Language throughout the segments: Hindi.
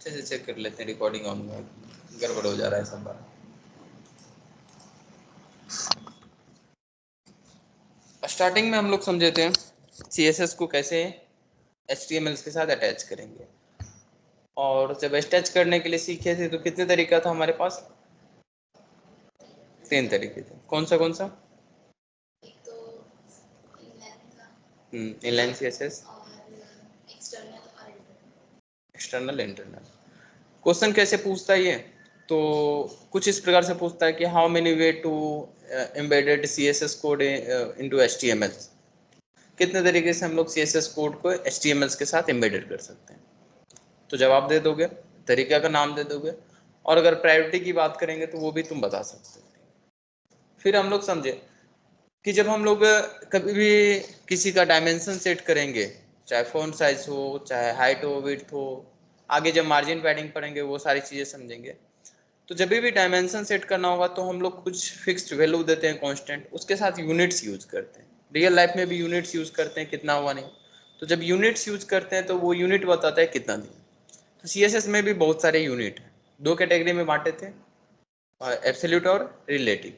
अच्छे से चेक कर लेते हैं रिकॉर्डिंग ऑन में, गड़बड़ हो जा रहा है सब बार। स्टार्टिंग में हम लोग समझे थे CSS को कैसे HTML के साथ अटैच करेंगे, और जब अटैच करने के लिए सीखे थे तो कितने तरीका था हमारे पास? 3 तरीके थे। कौन सा कौन सा? एक तो इनलाइन था, inline CSS, external external, internal. Question कैसे पूछता है ये? तो कुछ इस प्रकार से पूछता है कि how many way to embedded CSS code into HTML। कितने तरीके से हम लोग CSS कोड को HTML के साथ एम्बेडेड कर सकते हैं? तो जवाब दे दोगे, तरीका का नाम दे दोगे, और अगर प्रायोरिटी की बात करेंगे तो वो भी तुम बता सकते हो। फिर हम लोग समझे कि जब हम लोग कभी भी किसी का डायमेंशन सेट करेंगे, चाहे फ़ॉन्ट साइज हो, चाहे हाइट हो, विड्थ हो, आगे जब मार्जिन पैडिंग पढ़ेंगे वो सारी चीज़ें समझेंगे। तो जब भी डायमेंशन सेट करना होगा तो हम लोग कुछ फिक्स्ड वैल्यू देते हैं कांस्टेंट, उसके साथ यूनिट्स यूज करते हैं। रियल लाइफ में भी यूनिट्स यूज करते हैं, कितना हुआ नहीं। तो जब यूनिट्स यूज करते हैं तो वो यूनिट बताता है कितना दिन। तो CSS में भी बहुत सारे यूनिट हैं, 2 कैटेगरी में बांटे थे, एब्सोल्यूट और रिलेटिव।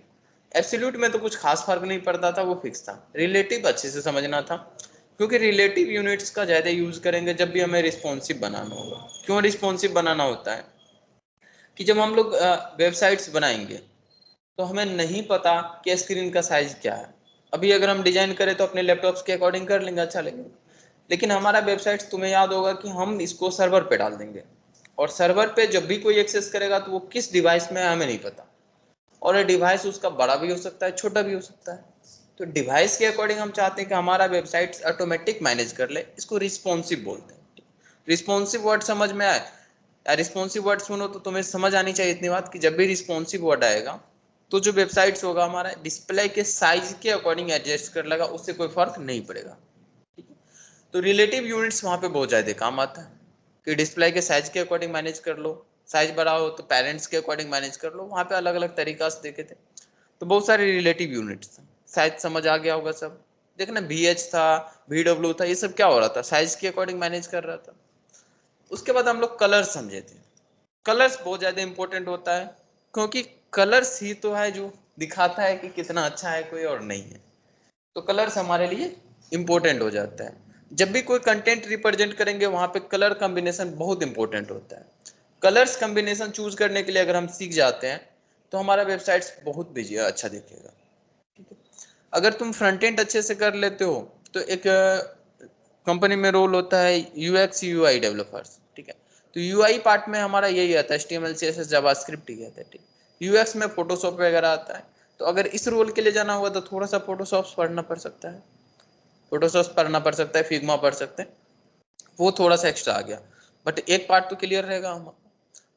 एब्सोल्यूट में तो कुछ खास फर्क नहीं पड़ता था, वो फिक्स था। रिलेटिव अच्छे से समझना था, क्योंकि रिलेटिव यूनिट्स का ज़्यादा यूज करेंगे जब भी हमें रिस्पॉन्सिव बनाना होगा। क्यों रिस्पॉन्सिव बनाना होता है? कि जब हम लोग वेबसाइट्स बनाएंगे तो हमें नहीं पता कि स्क्रीन का साइज क्या है। अभी अगर हम डिजाइन करें तो अपने लैपटॉप्स के अकॉर्डिंग कर लेंगे, अच्छा लगेगा। लेकिन हमारा वेबसाइट्स, तुम्हें याद होगा कि हम इसको सर्वर पे डाल देंगे, और सर्वर पे जब भी कोई एक्सेस करेगा तो वो किस डिवाइस में है हमें नहीं पता, और ये डिवाइस उसका बड़ा भी हो सकता है, छोटा भी हो सकता है। तो डिवाइस के अकॉर्डिंग हम चाहते हैं कि हमारा वेबसाइट ऑटोमेटिक मैनेज कर ले, इसको रिस्पॉन्सिव बोलते हैं। रिस्पॉन्सिव वर्ड समझ में आए? रिस्पॉन्सिव वर्ड सुनो तो तुम्हें समझ आनी चाहिए इतनी बात कि जब भी रिस्पॉन्सिव वर्ड आएगा तो जो वेबसाइट्स होगा हमारा डिस्प्ले के साइज के अकॉर्डिंग एडजस्ट कर लेगा, उससे कोई फर्क नहीं पड़ेगा। ठीक है? तो रिलेटिव यूनिट्स वहां पे बहुत ज्यादा काम आता है कि डिस्प्ले के साइज के अकॉर्डिंग मैनेज कर लो, साइज बड़ा हो तो पेरेंट्स के अकॉर्डिंग मैनेज कर लो, वहां पे अलग अलग तरीका से देखे थे। तो बहुत सारे रिलेटिव यूनिट्स थे, साइज समझ आ गया होगा सब। देखना VH था, VW था, ये सब क्या हो रहा था? साइज के अकॉर्डिंग मैनेज कर रहा था। उसके बाद हम लोग कलर समझे थे। कलर्स बहुत ज्यादा इंपॉर्टेंट होता है, क्योंकि कलर्स ही तो है जो दिखाता है कि कितना अच्छा है कोई और नहीं है। तो कलर्स हमारे लिए इंपॉर्टेंट हो जाता है। जब भी कोई कंटेंट रिप्रेजेंट करेंगे वहां पे कलर कॉम्बिनेशन बहुत इंपॉर्टेंट होता है। कलर्स कॉम्बिनेशन चूज करने के लिए अगर हम सीख जाते हैं तो हमारा वेबसाइट बहुत बिजी अच्छा दिखेगा। ठीक है? अगर तुम फ्रंट एंड अच्छे से कर लेते हो तो एक कंपनी में रोल होता है UX UI डेवलपर्स। ठीक है? तो UI पार्ट में हमारा यही आता है, HTML CSS जावास्क्रिप्ट ही आता है। ठीक, UX में फोटोशॉप वगैरह आता है। तो अगर इस रोल के लिए जाना होगा तो थोड़ा सा फोटोशॉप पढ़ना पड़ सकता है, फिग्मा पढ़ सकते हैं, वो थोड़ा सा एक्स्ट्रा आ गया, बट एक पार्ट तो क्लियर रहेगा हमारा।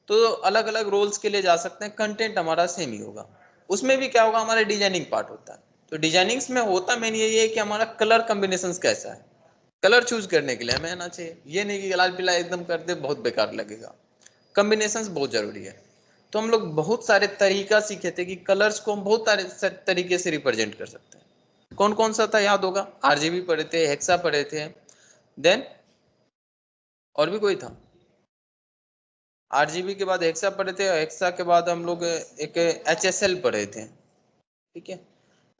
तो अलग अलग रोल्स के लिए जा सकते हैं, कंटेंट हमारा सेम ही होगा। उसमें भी क्या होगा, हमारा डिजाइनिंग पार्ट होता है। तो डिजाइनिंग्स में होता मेन यही है कि हमारा कलर कॉम्बिनेशन कैसा है। कलर चूज करने के लिए हमें आना चाहिए, ये नहीं कि लाल पीला एकदम कर दे, बहुत बेकार लगेगा। कॉम्बिनेशन बहुत जरूरी है। तो हम लोग बहुत सारे तरीका सीखे थे कि कलर्स को हम बहुत सारे तरीके से रिप्रेजेंट कर सकते हैं। कौन कौन सा था याद होगा? RGB पढ़े थे, हेक्सा पढ़े थे, देन और भी कोई था। RGB के बाद हेक्सा पढ़े थे, हेक्सा के बाद हम लोग एक HSL पढ़े थे। ठीक है?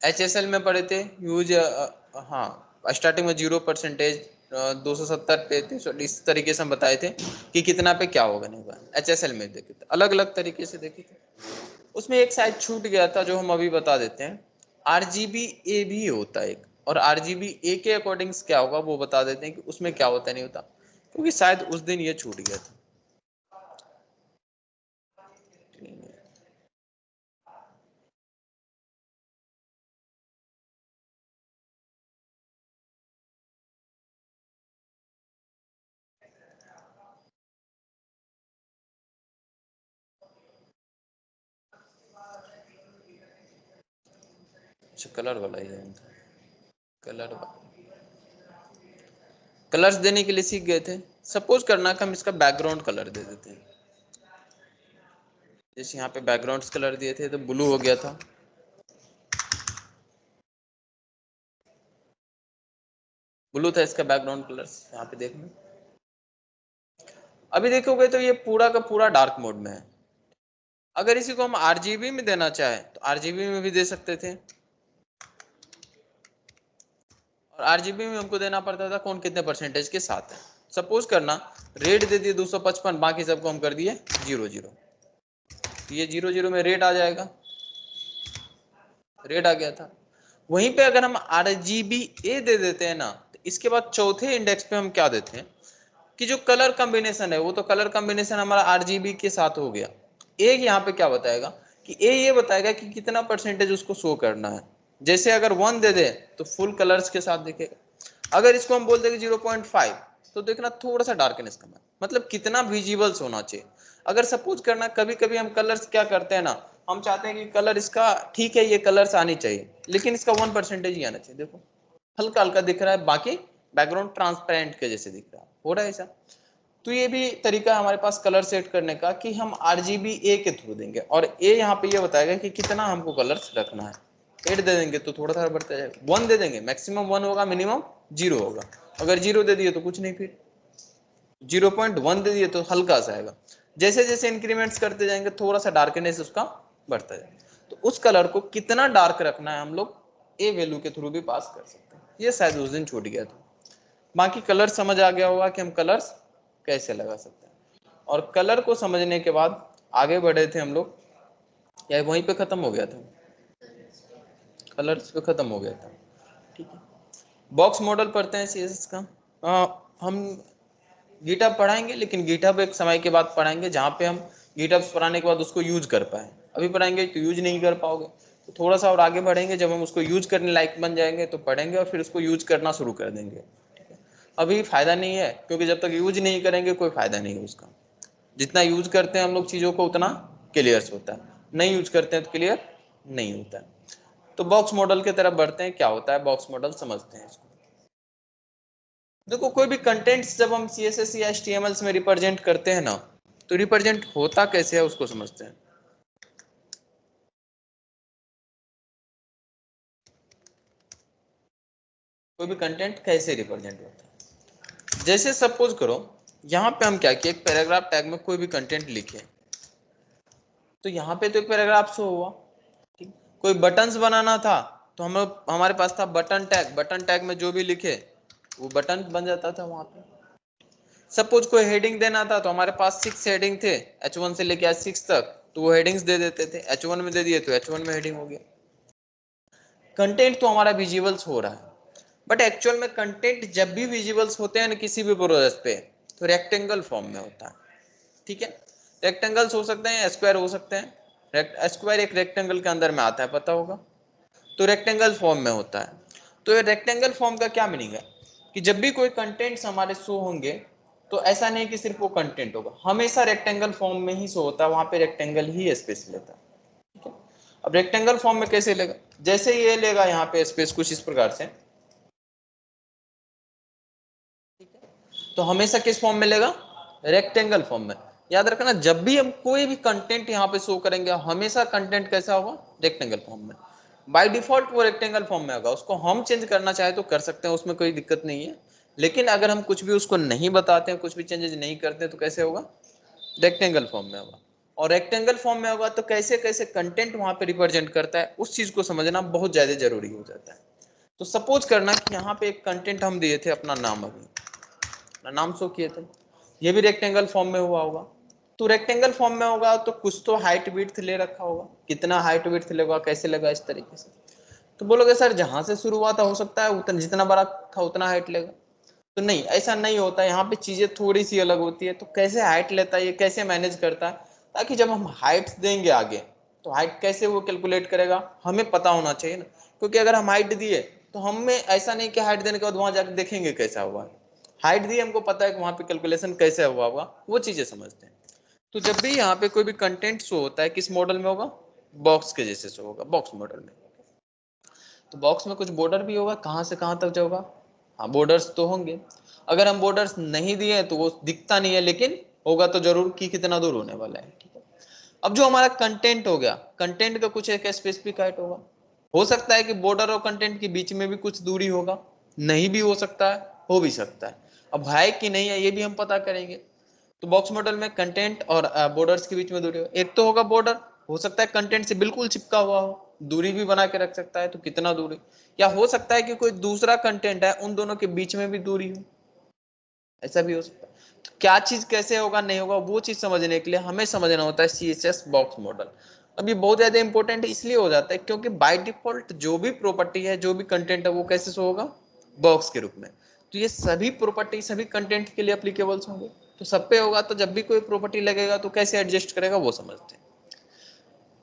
HSL में पढ़े थे यूज, हाँ, स्टार्टिंग में 0%, 270 पे 300, इस तरीके से हम बताए थे कि कितना पे क्या होगा नहीं होगा। HSL में देखे थे, अलग अलग तरीके से देखे थे। उसमें एक शायद छूट गया था जो हम अभी बता देते हैं। RGBA भी होता है एक, और RGBA के अकॉर्डिंग क्या होगा वो बता देते हैं कि उसमें क्या होता नहीं होता, क्योंकि शायद उस दिन ये छूट गया था। अच्छा, कलर वाला ही है, कलर कलर्स देने के लिए सीख गए थे। सपोज करना कि हम इसका बैकग्राउंड कलर दे देते हैं। जैसे यहाँ पे बैकग्राउंड कलर दिए थे तो ब्लू हो गया था। ब्लू था इसका बैकग्राउंड कलर, यहाँ पे देखना। अभी देखोगे तो ये पूरा का पूरा डार्क मोड में है। अगर इसी को हम आरजीबी में देना चाहे तो आरजीबी में भी दे सकते थे, और आरजीबी में हमको देना पड़ता था कौन कितने परसेंटेज के साथ है। सपोज करना रेट दे दिए 255, बाकी सबको हम कर दिए 00, ये 00 में रेट आ जाएगा, रेट आ गया था। वहीं पे अगर हम RGBA दे देते हैं ना, तो इसके बाद चौथे इंडेक्स पे हम क्या देते हैं कि जो कलर कॉम्बिनेशन है वो तो कलर कॉम्बिनेशन हमारा RGB के साथ हो गया। एक यहाँ पे क्या बताएगा कि ए ये बताएगा कि कितना परसेंटेज उसको शो करना है। जैसे अगर 1 दे दे तो फुल कलर्स के साथ दिखेगा, अगर इसको हम बोल देंगे 0.5 तो देखना थोड़ा सा डार्कनेस कम है, मतलब कितना विजिबल्स होना चाहिए। अगर सपोज करना कभी कभी हम कलर्स क्या करते हैं ना, हम चाहते हैं कि कलर इसका ठीक है, ये कलर्स आनी चाहिए, लेकिन इसका 1% ही आना चाहिए। देखो हल्का हल्का दिख रहा है, बाकी बैकग्राउंड ट्रांसपेरेंट के जैसे दिख रहा है, हो रहा है ऐसा। तो ये भी तरीका है हमारे पास कलर सेट करने का कि हम RGBA के थ्रू देंगे, और ए यहाँ पे ये बताएगा कि कितना हमको कलर्स रखना है। 8 दे देंगे तो थोड़ा थोड़ा बढ़ता जाएगा, 1 दे देंगे मैक्सिमम 1 होगा, मिनिमम 0 होगा। अगर 0 दे दिए तो कुछ नहीं, फिर 0.1 दे दिए तो हल्का सा आएगा। जैसे जैसे इंक्रीमेंट्स करते जाएंगे थोड़ा सा डार्कनेस उसका बढ़ता जाएगा। तो उस कलर को कितना डार्क रखना है हम लोग ए वैल्यू के थ्रू भी पास कर सकते हैं। ये शायद उस दिन छूट गया था। बाकी कलर समझ आ गया होगा कि हम कलर्स कैसे लगा सकते हैं, और कलर को समझने के बाद आगे बढ़े थे हम लोग, या वहीं पे खत्म हो गया था, कलर्स पे खत्म हो गया था। ठीक है, बॉक्स मॉडल पढ़ते हैं CSS का। हम गिटहब पढ़ाएंगे, लेकिन गिटहब एक समय के बाद पढ़ाएंगे जहाँ पे हम गिटहब पढ़ाने के बाद उसको यूज कर पाए। अभी पढ़ाएंगे तो यूज नहीं कर पाओगे, तो थोड़ा सा और आगे बढ़ेंगे, जब हम उसको यूज करने लायक बन जाएंगे तो पढ़ेंगे और फिर उसको यूज करना शुरू कर देंगे। अभी फायदा नहीं है, क्योंकि जब तक यूज नहीं करेंगे कोई फायदा नहीं है उसका। जितना यूज करते हैं हम लोग चीजों को उतना क्लियर होता है, नहीं यूज करते हैं तो क्लियर नहीं होता है। तो बॉक्स मॉडल की तरफ बढ़ते हैं, क्या होता है बॉक्स मॉडल समझते हैं इसको। देखो कोई भी कंटेंट्स जब हम CSS या HTML में रिप्रेजेंट करते हैं ना, तो रिप्रेजेंट होता कैसे है उसको समझते हैं। कोई भी कंटेंट कैसे रिप्रेजेंट होता है, जैसे सपोज करो यहाँ पे हम क्या किए, एक पैराग्राफ टैग में कोई भी कंटेंट लिखे, तो यहाँ पे तो एक पैराग्राफ शो हुआ। ठीक, कोई बटन्स बनाना था तो हम हमारे पास था बटन टैग, बटन टैग में जो भी लिखे वो बटन बन जाता था वहां पे। सपोज कोई हेडिंग देना था तो हमारे पास 6 हेडिंग थे, H1 से लेके आज 6 तक, तो वो हेडिंग्स दे देते थे, H1 में दे दिए तो H1 में हेडिंग हो गया। कंटेंट तो हमारा विजिबल्स हो रहा है, बट एक्चुअल में कंटेंट जब भी विजिबल्स होते हैं ना किसी भी प्रोजेक्ट पे, तो रेक्टेंगल फॉर्म में होता है। ठीक है, रेक्टेंगल्स हो सकते हैं, स्क्वायर हो सकते हैं। स्क्वायर एक रेक्टेंगल के अंदर में आता है, पता होगा, तो रेक्टेंगल फॉर्म में होता है। तो ये रेक्टेंगल फॉर्म का क्या मीनिंग है कि जब भी कोई कंटेंट्स हमारे शो होंगे तो ऐसा नहीं कि सिर्फ वो कंटेंट होगा, हमेशा रेक्टेंगल फॉर्म में ही शो होता है, वहां पे रेक्टेंगल ही स्पेस लेता है। ठीक है, अब रेक्टेंगल फॉर्म में कैसे लेगा, जैसे ये लेगा यहाँ पे स्पेस कुछ इस प्रकार से, तो हमेशा किस फॉर्म में लेगा, रेक्टेंगल फॉर्म में। याद रखना जब भी हम कोई भी कंटेंट यहाँ पे शो करेंगे हमेशा कंटेंट कैसा होगा, रेक्टेंगल फॉर्म में। बाय डिफॉल्ट वो रेक्टेंगल फॉर्म में होगा, उसको हम चेंज करना चाहे तो कर सकते हैं, उसमें कोई दिक्कत नहीं है। लेकिन अगर हम कुछ भी उसको नहीं बताते हैं, कुछ भी चेंजेस नहीं करते, तो कैसे होगा, रेक्टेंगल फॉर्म में होगा। और रेक्टेंगल फॉर्म में होगा तो कैसे कैसे कंटेंट वहां पे रिप्रेजेंट करता है उस चीज को समझना बहुत ज्यादा जरूरी हो जाता है। तो सपोज करना कि यहाँ पे एक कंटेंट हम दिए थे, अपना नाम, अभी नाम शो किए थे, ये भी रेक्टेंगल फॉर्म में हुआ होगा। तो रेक्टेंगल फॉर्म में होगा तो कुछ तो हाइट विड्थ ले रखा होगा, कितना हाइट विड्थ लेगा, कैसे लगा, इस तरीके से। तो बोलोगे सर जहां से शुरू हुआ था हो सकता है उतना जितना बड़ा था उतना हाइट लेगा, तो नहीं, ऐसा नहीं होता। यहाँ पे चीजें थोड़ी सी अलग होती है। तो कैसे हाइट लेता है, ये कैसे मैनेज करता है, ताकि जब हम हाइट देंगे आगे तो हाइट कैसे वो कैलकुलेट करेगा हमें पता होना चाहिए ना। क्योंकि अगर हम हाइट दिए तो हमें ऐसा नहीं कि हाइट देने के बाद वहां जाकर देखेंगे कैसा हुआ है, हाइट दी हमको पता है कि वहां पे कैलकुलेशन कैसे हुआ होगा, वो चीजें समझते हैं। तो जब भी यहाँ पे कोई भी कंटेंट शो होता है किस मॉडल में होगा, बॉक्स के जैसे शो होगा, बॉक्स मॉडल में। तो बॉक्स में कुछ बॉर्डर भी होगा, कहाँ से कहाँ तक जाएगा, हाँ बॉर्डर्स तो होंगे। अगर हम बॉर्डर्स नहीं दिए तो वो दिखता नहीं है, लेकिन होगा तो जरूर कि कितना दूर होने वाला है। ठीक है, अब जो हमारा कंटेंट हो गया, कंटेंट का कुछ एक स्पेसिफिक हाइट होगा। हो सकता है कि बॉर्डर और कंटेंट के बीच में भी कुछ दूरी होगा, नहीं भी हो सकता है, हो भी सकता है। अब है कि नहीं है ये भी हम पता करेंगे। तो बॉक्स मॉडल में कंटेंट और बॉर्डर्स के बीच में दूरी हो, एक तो होगा बॉर्डर, हो सकता है कंटेंट से बिल्कुल चिपका हुआ हो, दूरी भी बना के रख सकता है, तो कितना दूरी, या हो सकता है कि कोई दूसरा कंटेंट है उन दोनों के बीच में भी दूरी हो, ऐसा भी हो सकता है। तो क्या चीज कैसे होगा नहीं होगा वो चीज समझने के लिए हमें समझना होता है CSS बॉक्स मॉडल। अब ये बहुत ज्यादा इंपॉर्टेंट इसलिए हो जाता है क्योंकि बाय डिफॉल्ट जो भी प्रॉपर्टी है, जो भी कंटेंट है, वो कैसे शो होगा, बॉक्स के रूप में। तो ये सभी प्रॉपर्टी सभी कंटेंट के लिए एप्लीकेबल्स होंगे, तो सब पे होगा, तो जब भी कोई प्रॉपर्टी लगेगा तो कैसे एडजस्ट करेगा वो समझते हैं।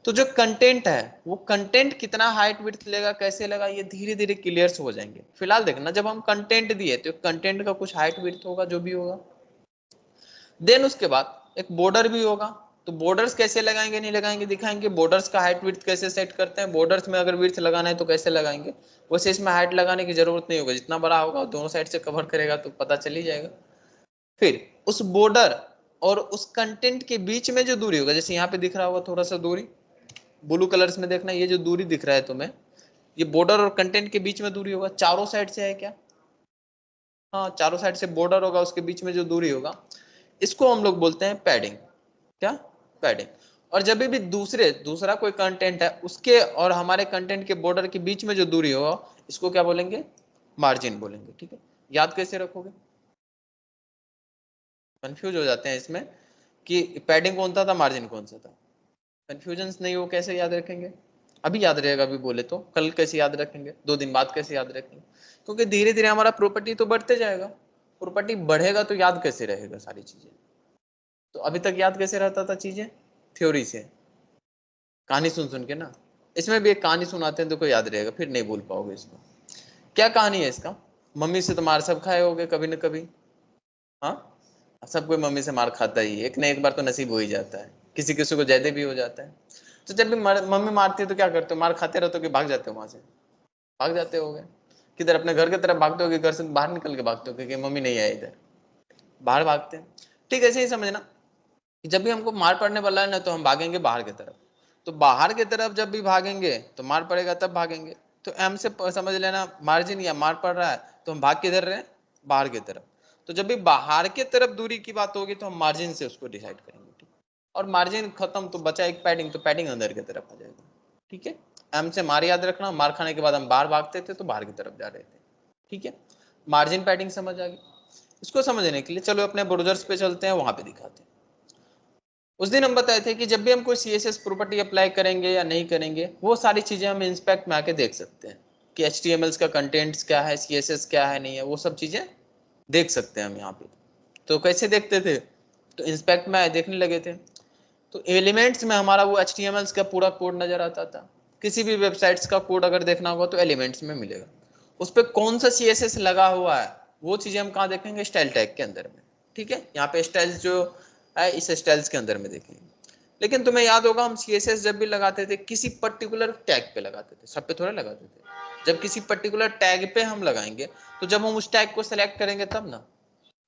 तो जो कंटेंट है वो कंटेंट कितना हाइट विड्थ लेगा, कैसे लेगा, ये धीरे धीरे क्लियर हो जाएंगे। फिलहाल देखना, जब हम कंटेंट दिए तो कंटेंट का कुछ हाइट विड्थ होगा जो भी होगा, देन उसके बाद एक बॉर्डर भी होगा। तो बॉर्डर्स कैसे लगाएंगे नहीं लगाएंगे दिखाएंगे, बॉर्डर्स का हाइट विड्थ कैसे सेट करते हैं, बॉर्डर्स में अगर विड्थ लगाना है तो कैसे लगाएंगे। वैसे इसमें हाइट लगाने की जरूरत नहीं होगा, जितना बड़ा होगा दोनों साइड से कवर करेगा तो पता चल ही जाएगा। फिर उस बॉर्डर और उस कंटेंट के बीच में जो दूरी होगा, जैसे यहाँ पे दिख रहा होगा थोड़ा सा दूरी, ब्लू कलर्स में देखना, ये जो दूरी दिख रहा है तुम्हें, ये बॉर्डर और कंटेंट के बीच में दूरी होगा, चारों साइड से है क्या, हाँ चारों साइड से बॉर्डर होगा, उसके बीच में जो दूरी होगा इसको हम लोग बोलते हैं पैडिंग। क्या, पैडिंग। और जब भी दूसरा कोई कंटेंट है उसके और हमारे कंटेंट के बॉर्डर के बीच में जो दूरी हो इसको क्या बोलेंगे, मार्जिन बोलेंगे। ठीक है, याद कैसे रखोगे, कंफ्यूज हो जाते हैं इसमें कि पैडिंग कौन सा था मार्जिन कौन सा था, कंफ्यूजन नहीं हो, कैसे याद रखेंगे, अभी याद रहेगा, अभी बोले तो कल कैसे याद रखेंगे, 2 दिन बाद कैसे याद रखेंगे, क्योंकि धीरे धीरे हमारा प्रॉपर्टी तो बढ़ते जाएगा, प्रॉपर्टी बढ़ेगा तो याद कैसे रहेगा सारी चीजें। तो अभी तक याद कैसे रहता था चीजें, थ्योरी से, कहानी सुन सुन के ना। इसमें भी एक कहानी सुनाते हैं तो कोई याद रहेगा, फिर नहीं भूल पाओगे इसको। क्या कहानी है इसका, मम्मी से तो मार सब खाए होगे कभी न कभी, हाँ सब कोई मम्मी से मार खाता ही, एक न एक बार तो नसीब हो ही जाता है, किसी किसी को ज्यादा भी हो जाता है। तो जब भी मम्मी मारती है तो क्या करते हो, मार खाते रहते हो कि भाग जाते हो वहां से, भाग जाते होगे, किधर अपने घर की तरफ भागते हो कि घर से बाहर निकल के भागते हो कि मम्मी नहीं है इधर, बाहर भागते हैं। ठीक ऐसे ही समझना कि जब भी हमको मार पड़ने वाला है ना तो हम भागेंगे बाहर की तरफ, तो बाहर की तरफ जब भी भागेंगे तो मार पड़ेगा तब भागेंगे। तो एम से समझ लेना मार्जिन या मार पड़ रहा है तो हम भाग किधर रहे हैं, बाहर की तरफ। तो जब भी बाहर की तरफ दूरी की बात होगी तो हम मार्जिन से उसको डिसाइड करेंगे। ठीक, और मार्जिन खत्म तो बचा एक पैडिंग, तो पैडिंग अंदर की तरफ आ जाएगा। ठीक है, एम से मार याद रखना, मार खाने के बाद हम बाहर भागते थे तो बाहर की तरफ जा रहे थे। ठीक है, मार्जिन पैडिंग समझ आ गई। इसको समझने के लिए चलो अपने ब्राउजर्स पे चलते हैं, वहां पे दिखाते हैं। उस दिन हम बताए थे कि जब भी हम कोई CSS प्रॉपर्टी अप्लाई करेंगे या नहीं करेंगे, वो सारी चीजें हम इंस्पेक्ट में आके देख सकते हैं कि HTML का कंटेंट्स क्या है, CSS क्या है नहीं है, वो सब चीजें देख सकते हैं हम यहाँ पे। तो कैसे देखते थे, तो इंस्पेक्ट में देखने लगे थे, तो एलिमेंट्स में हमारा वो HTML का पूरा कोड नजर आता था। किसी भी वेबसाइट्स का कोड अगर देखना होगा तो एलिमेंट्स में मिलेगा, उस पर कौन सा CSS लगा हुआ है वो चीजें हम कहाँ देखेंगे, स्टाइल टैग के अंदर में। ठीक है, यहाँ पे स्टाइल्स जो है इस स्टाइल्स के अंदर में देखेंगे। लेकिन तुम्हें याद होगा हम CSS जब भी लगाते थे किसी पर्टिकुलर टैग पे लगाते थे, सब पे थोड़ा लगाते थे। जब किसी पर्टिकुलर टैग पे हम लगाएंगे तो जब हम उस टैग को सिलेक्ट करेंगे तब ना।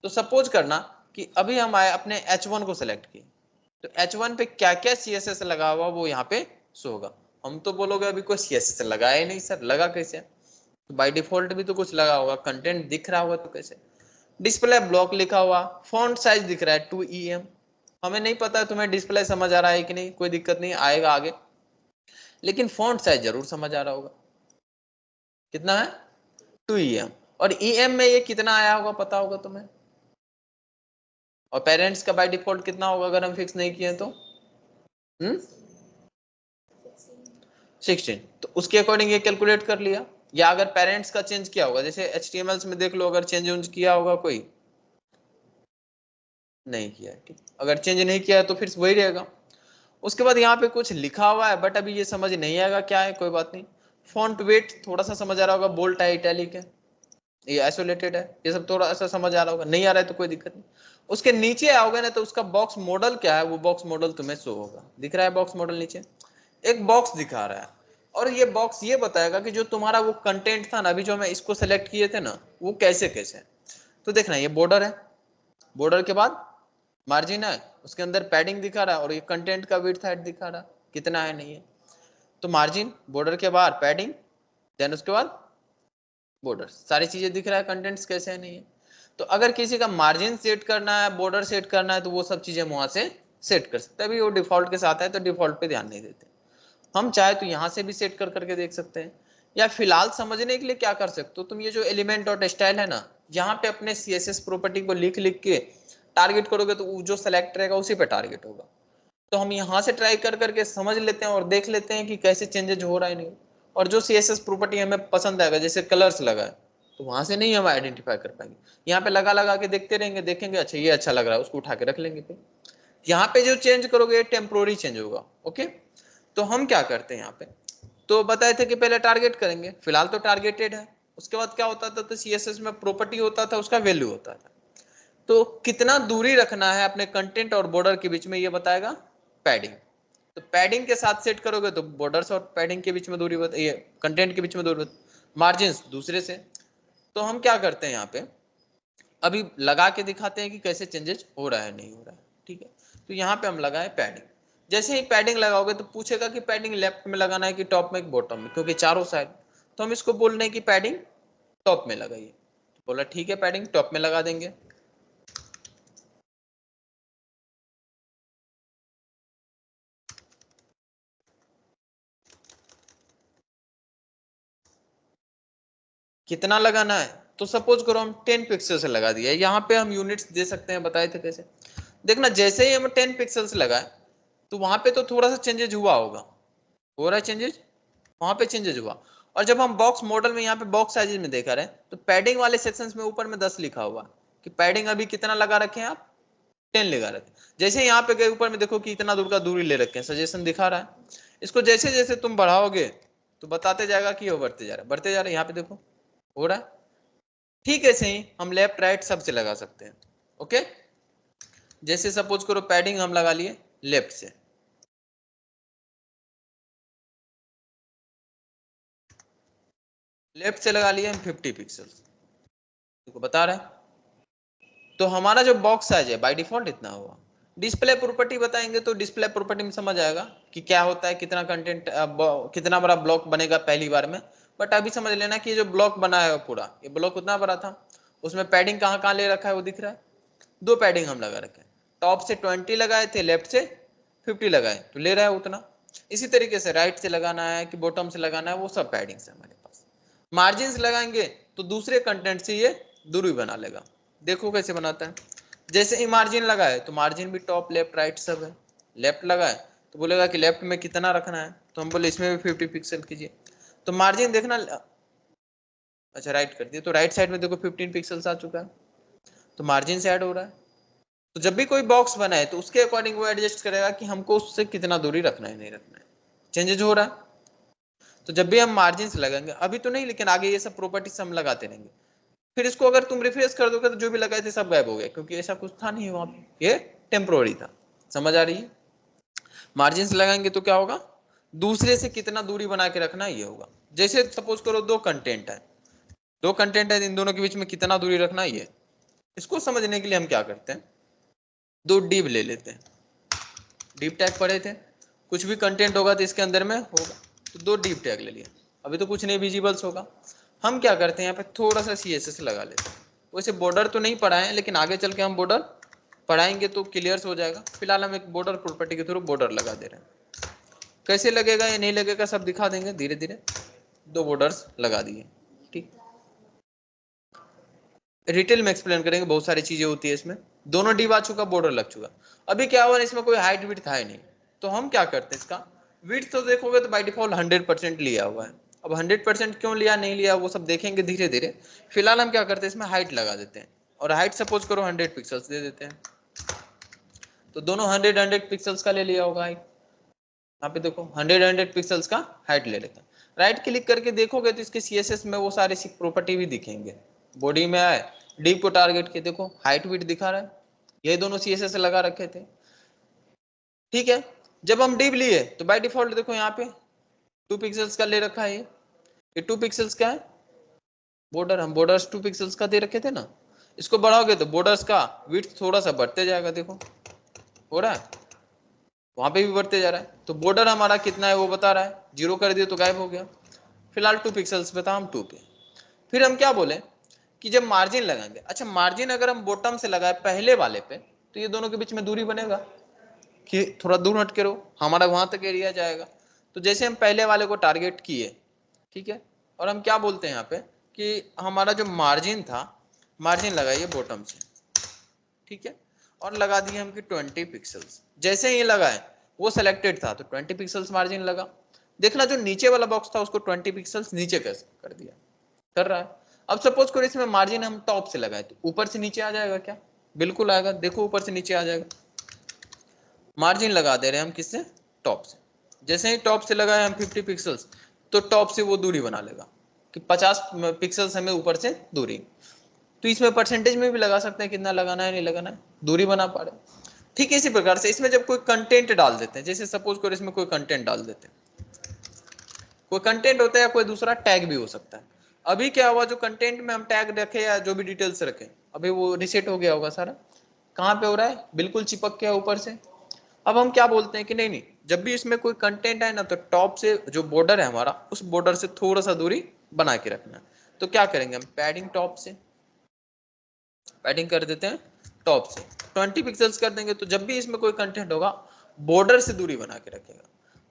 तो सपोज करना कि अभी हम आए अपने H1 को सिलेक्ट किए, तो H1 पे क्या क्या CSS लगा हुआ वो यहाँ पे शो होगा। हम तो बोलोगे अभी कोई CSS लगाया ही नहीं सर, लगा कैसे, तो बाय डिफॉल्ट भी तो कुछ लगा होगा, कंटेंट दिख रहा होगा तो कैसे। डिस्प्ले ब्लॉक लिखा हुआ, फॉन्ट साइज दिख रहा है 2EM, हमें नहीं पता तुम्हें डिस्प्ले समझ आ रहा है कि नहीं, कोई दिक्कत नहीं आएगा आगे, लेकिन फॉन्ट साइज जरूर समझ आ रहा होगा, कितना है 2EM। और EM में ये कितना आया होगा पता होगा तुम्हें, और पेरेंट्स का बाय डिफॉल्ट कितना होगा अगर हम फिक्स नहीं किए तो 16, तो उसके अकॉर्डिंग ये कैलकुलेट कर लिया। या अगर पेरेंट्स का चेंज किया होगा, जैसे HTML में देख लो अगर चेंज किया होगा कोई, नहीं किया है, ठीक, अगर चेंज नहीं किया है तो फिर वही रहेगा। उसके बाद यहाँ पे कुछ लिखा हुआ है बट अभी ये समझ नहीं आएगा क्या है, कोई बात नहीं। फॉन्ट वेट थोड़ा सा समझ आ रहा होगा, बोल्ट है, इटैलिक है, ये आइसोलेटेड है, ये सब थोड़ा सा समझ आ रहा होगा, नहीं आ रहा है तो कोई दिक्कत नहीं। उसके नीचे आओगे ना तो उसका बॉक्स मॉडल क्या है, वो बॉक्स मॉडल तुम्हें शो होगा, दिख रहा है बॉक्स मॉडल नीचे एक बॉक्स दिखा रहा है, और ये बॉक्स ये बताएगा कि जो तुम्हारा वो कंटेंट था ना, अभी जो मैं इसको सेलेक्ट किए थे ना, वो कैसे कैसे। तो देखना ये बॉर्डर है, बॉर्डर के बाद मार्जिन है, उसके अंदर पैडिंग दिखा रहा है, और ये कंटेंट का विड्थ हाइट दिखा रहा है कितना है नहीं है। तो मार्जिन, बॉर्डर के बाहर पैडिंग, देन उसके बाद बॉर्डर, सारी चीजें दिख रहा है, कंटेंट्स कैसे है नहीं है। तो अगर किसी का मार्जिन सेट करना है, बॉर्डर सेट करना है, तो वो सब चीजें वहां से सेट कर सकते हैं। अभी वो डिफॉल्ट के साथ है तो डिफॉल्ट पे ध्यान नहीं देते। हम चाहे तो यहाँ से भी सेट कर करके देख सकते हैं, या फिलहाल समझने के लिए क्या कर सकते हो तुम, ये जो एलिमेंट डॉट स्टाइल है ना, यहाँ पे अपने CSS प्रॉपर्टी को लिख लिख के टारगेट करोगे तो जो सेलेक्ट रहेगा उसी पे टारगेट होगा। तो हम यहाँ से ट्राई कर करके समझ लेते हैं और देख लेते हैं कि कैसे चेंजेस हो रहा है नहीं। और जो CSS प्रॉपर्टी हमें पसंद आएगा, जैसे कलर्स लगा है, तो वहां से नहीं हम आइडेंटिफाई कर पाएंगे। यहाँ पे लगा लगा के देखते रहेंगे, देखेंगे अच्छा ये अच्छा लग रहा है, उसको उठा के रख लेंगे। फिर यहाँ पे जो चेंज करोगे टेम्पोररी चेंज होगा। ओके, तो हम क्या करते हैं यहाँ पे, तो बताए थे कि पहले टारगेट करेंगे, फिलहाल तो टारगेटेड है। उसके बाद क्या होता था, तो CSS में प्रॉपर्टी होता था, उसका वैल्यू होता था। तो कितना दूरी रखना है अपने कंटेंट और बॉर्डर के बीच में, ये बताएगा पैडिंग। तो पैडिंग के साथ सेट करोगे तो बॉर्डर्स और पैडिंग के बीच में दूरी ये कंटेंट के बीच में दूरी, मार्जिन दूसरे से। तो हम क्या करते हैं यहाँ पे, अभी लगा के दिखाते हैं कि कैसे चेंजेस हो रहा है नहीं हो रहा है। ठीक है, तो यहाँ पे हम लगाए पैडिंग। जैसे ही पैडिंग लगाओगे तो पूछेगा कि पैडिंग लेफ्ट में लगाना है कि टॉप में, बॉटम में, क्योंकि चारों साइड। तो हम इसको बोल रहे हैं कि पैडिंग टॉप में लगाइए। बोला ठीक है, पैडिंग टॉप में लगा देंगे। कितना लगाना है, तो सपोज करो हम 10 पिक्सल से लगा दिया। यहाँ पे हम यूनिट्स दे सकते हैं, बताए थे कैसे। देखना जैसे ही हम 10 पिक्सल से लगाए तो वहां पे तो थोड़ा सा चेंजेस हुआ होगा, हो रहा है चेंजेस, वहां पे चेंजेस हुआ। और जब हम बॉक्स मॉडल में यहाँ पे बॉक्स साइजेस में देखा रहे, तो पैडिंग वाले सेक्शंस में ऊपर में 10 लिखा हुआ कि पैडिंग अभी कितना लगा रखे हैं आप, 10 लगा रखे। जैसे यहाँ पे गए ऊपर में देखो कि इतना दूर का दूरी ले रखे हैं, सजेशन दिखा रहा है। इसको जैसे जैसे तुम बढ़ाओगे तो बताते जाएगा कि वो बढ़ते जा रहा है, बढ़ते जा रहा है। यहाँ पे देखो हो रहा है। ठीक है, सही हम लेफ्ट राइट सबसे लगा सकते हैं। ओके, जैसे सपोज करो पैडिंग हम लगा लिए लेफ्ट से, लेफ्ट से लगा लिए हम 50 पिक्सल्स, देखो बता रहा है। तो हमारा जो बॉक्स साइज है बाय डिफॉल्ट इतना हुआ। डिस्प्ले प्रॉपर्टी बताएंगे तो डिस्प्ले प्रॉपर्टी में समझ आएगा कि क्या होता है, कितना कंटेंट, कितना बड़ा ब्लॉक बनेगा पहली बार में। बट अभी समझ लेना कि ये जो ब्लॉक बना है पूरा, ये ब्लॉक उतना बड़ा था, उसमें पैडिंग कहाँ कहाँ ले रखा है वो दिख रहा है। 2 पैडिंग हम लगा रखे हैं, टॉप से 20 लगाए थे, लेफ्ट से 50 लगाए, तो ले रहा है उतना। इसी तरीके से राइट से लगाना है कि बॉटम से लगाना है, वो सब पैडिंग से हमारे पास। मार्जिन लगाएंगे तो दूसरे कंटेंट से ये दूरी बना लेगा। देखो कैसे बनाता है। जैसे ही मार्जिन लगाए तो मार्जिन भी टॉप लेफ्ट राइट सब है। लेफ्ट लगाए तो बोलेगा कि लेफ्ट में कितना रखना है, तो हम बोले इसमें भी 50 पिक्सल कीजिए। तो मार्जिन देखना, अच्छा राइट कर दिया, तो राइट साइड में देखो 15 पिक्सल्स आ चुका है, तो मार्जिन से ऐड हो रहा है। तो जब भी कोई बॉक्स बनाए तो उसके अकॉर्डिंग वो एडजस्ट करेगा कि हमको उससे कितना दूरी रखना है नहीं रखना है, चेंजेज हो रहा है। तो जब भी हम मार्जिन से लगाएंगे, अभी तो नहीं लेकिन आगे ये सब प्रॉपर्टीज हम लगाते रहेंगे। फिर इसको अगर तुम रिफ्रेश कर दोगे तो जो भी लगाए थे सब गायब हो गए, क्योंकि ऐसा कुछ था नहीं वहां पे, ये टेम्पोररी था। समझ आ रही है। मार्जिन से लगाएंगे तो क्या होगा, दूसरे से कितना दूरी बना के रखना ये होगा। जैसे सपोज करो 2 कंटेंट है, 2 कंटेंट है, इन दोनों के बीच में कितना दूरी रखना ये। इसको समझने के लिए हम क्या करते हैं, 2 डिव ले लेते हैं। डिव टैग पढ़े थे, कुछ भी कंटेंट होगा तो इसके अंदर में होगा, तो 2 डिव टैग ले लिया। अभी तो कुछ नहीं विजिबल्स होगा। हम क्या करते हैं यहाँ पे थोड़ा सा CSS लगा लेते हैं। वैसे बॉर्डर तो नहीं पढ़ाए, लेकिन आगे चल के हम बॉर्डर पढ़ाएंगे तो क्लियर हो जाएगा। फिलहाल हम एक बॉर्डर प्रॉपर्टी के थ्रू बॉर्डर लगा दे रहे हैं। कैसे लगेगा या नहीं लगेगा सब दिखा देंगे धीरे धीरे। 2 बॉर्डर्स लगा दिए, ठीक। डिटेल में एक्सप्लेन करेंगे, बहुत सारी चीजें होती है इसमें। दोनों डिव आ चुका, बॉर्डर लग चुका। अभी क्या हुआ, इसमें कोई हाइट विड्थ है नहीं, तो हम क्या करते हैं, इसका विड्थ तो देखोगे तो बाय डिफॉल्ट 100% लिया हुआ है। अब 100% क्यों लिया नहीं लिया वो सब देखेंगे धीरे धीरे। फिलहाल हम क्या करते हैं, इसमें हाइट लगा देते हैं, और हाइट सपोज करो 100 पिक्सल्स दे देते हैं। तो दोनों 100 पिक्सल्स का ले लिया होगा। यहाँ पे देखो 100 पिक्सल्स का हाइट ले लेते हैं। राइट क्लिक करके देखोगे तो इसके CSS में वो सारे प्रॉपर्टी भी दिखेंगे। बॉडी में आए, डिव को टारगेट के देखो हाइट विड्थ दिखा रहा है, ये दोनों CSS लगा रखे थे। ठीक है, जब हम डिव लिए तो बाय डिफॉल्ट देखो यहाँ पे 2 पिक्सल्स का ले रखा है। ये 2 पिक्सल्स का है बॉर्डर, हम बॉर्डर्स 2 पिक्सल्स का दे रखे थे ना। इसको बढ़ाओगे तो बॉर्डर्स का विड्थ थोड़ा सा बढ़ते जाएगा, देखो हो रहा है, वहां पे भी बढ़ते जा रहा है। तो बॉर्डर हमारा कितना है वो बता रहा है, 0 कर दिए तो गायब हो गया। फिलहाल 2 पिक्सल्स पे था, हम 2 पे। फिर हम क्या बोले कि जब मार्जिन लगाएंगे, अच्छा मार्जिन अगर हम बॉटम से लगाए पहले वाले पे तो ये दोनों के बीच में दूरी बनेगा कि थोड़ा दूर हट के रहो, हमारा वहां तक एरिया जाएगा। तो जैसे हम पहले वाले को टारगेट किए, ठीक है, और हम क्या बोलते हैं यहाँ पे कि हमारा जो मार्जिन था, मार्जिन लगाइए बॉटम से, ठीक है, और लगा दिए हम कि 20 पिक्सल्स। जैसे ही लगाए वो सिलेक्टेड था तो 20 पिक्सल्स मार्जिन लगा। देखना जो नीचे वाला बॉक्स था उसको 20 पिक्सल्स नीचे कैसे कर दिया, कर रहा है। अब सपोज करो इसमें मार्जिन हम टॉप से लगाए तो ऊपर से नीचे आ जाएगा क्या, बिल्कुल आएगा, देखो ऊपर से नीचे आ जाएगा। मार्जिन लगा दे रहे हैं हम किससे, टॉप से। जैसे ही टॉप से लगाए हम 50 पिक्सल्स तो टॉप से वो दूरी बना लेगा कि 50 पिक्सल्स हमें ऊपर से दूरी। तो इसमें परसेंटेज में भी लगा सकते हैं कितना लगाना है, नहीं लगाना है, दूरी बना पा रहे। ठीक है, इसी प्रकार से इसमें जब कोई कंटेंट डाल देते हैं, जैसे सपोज करो इसमें कोई कंटेंट डाल देते हैं, कोई कंटेंट होता है या कोई दूसरा टैग भी हो सकता है। अभी क्या हुआ, जो कंटेंट में हम टैग रखे या जो भी डिटेल्स रखे, अभी वो रिसेट हो गया होगा सारा। कहाँ पे हो रहा है, बिल्कुल चिपक के ऊपर से। अब हम क्या बोलते हैं कि नहीं नहीं, जब भी इसमें कोई कंटेंट है ना तो टॉप से जो बॉर्डर है हमारा, उस बॉर्डर से थोड़ा सा दूरी बना के रखना है। तो क्या करेंगे हम, पैडिंग टॉप से, पैडिंग कर देते हैं टॉप से 20 पिक्सल्स कर देंगे। तो जब भी इसमें कोई कंटेंट होगा बॉर्डर से दूरी बना के रखेगा।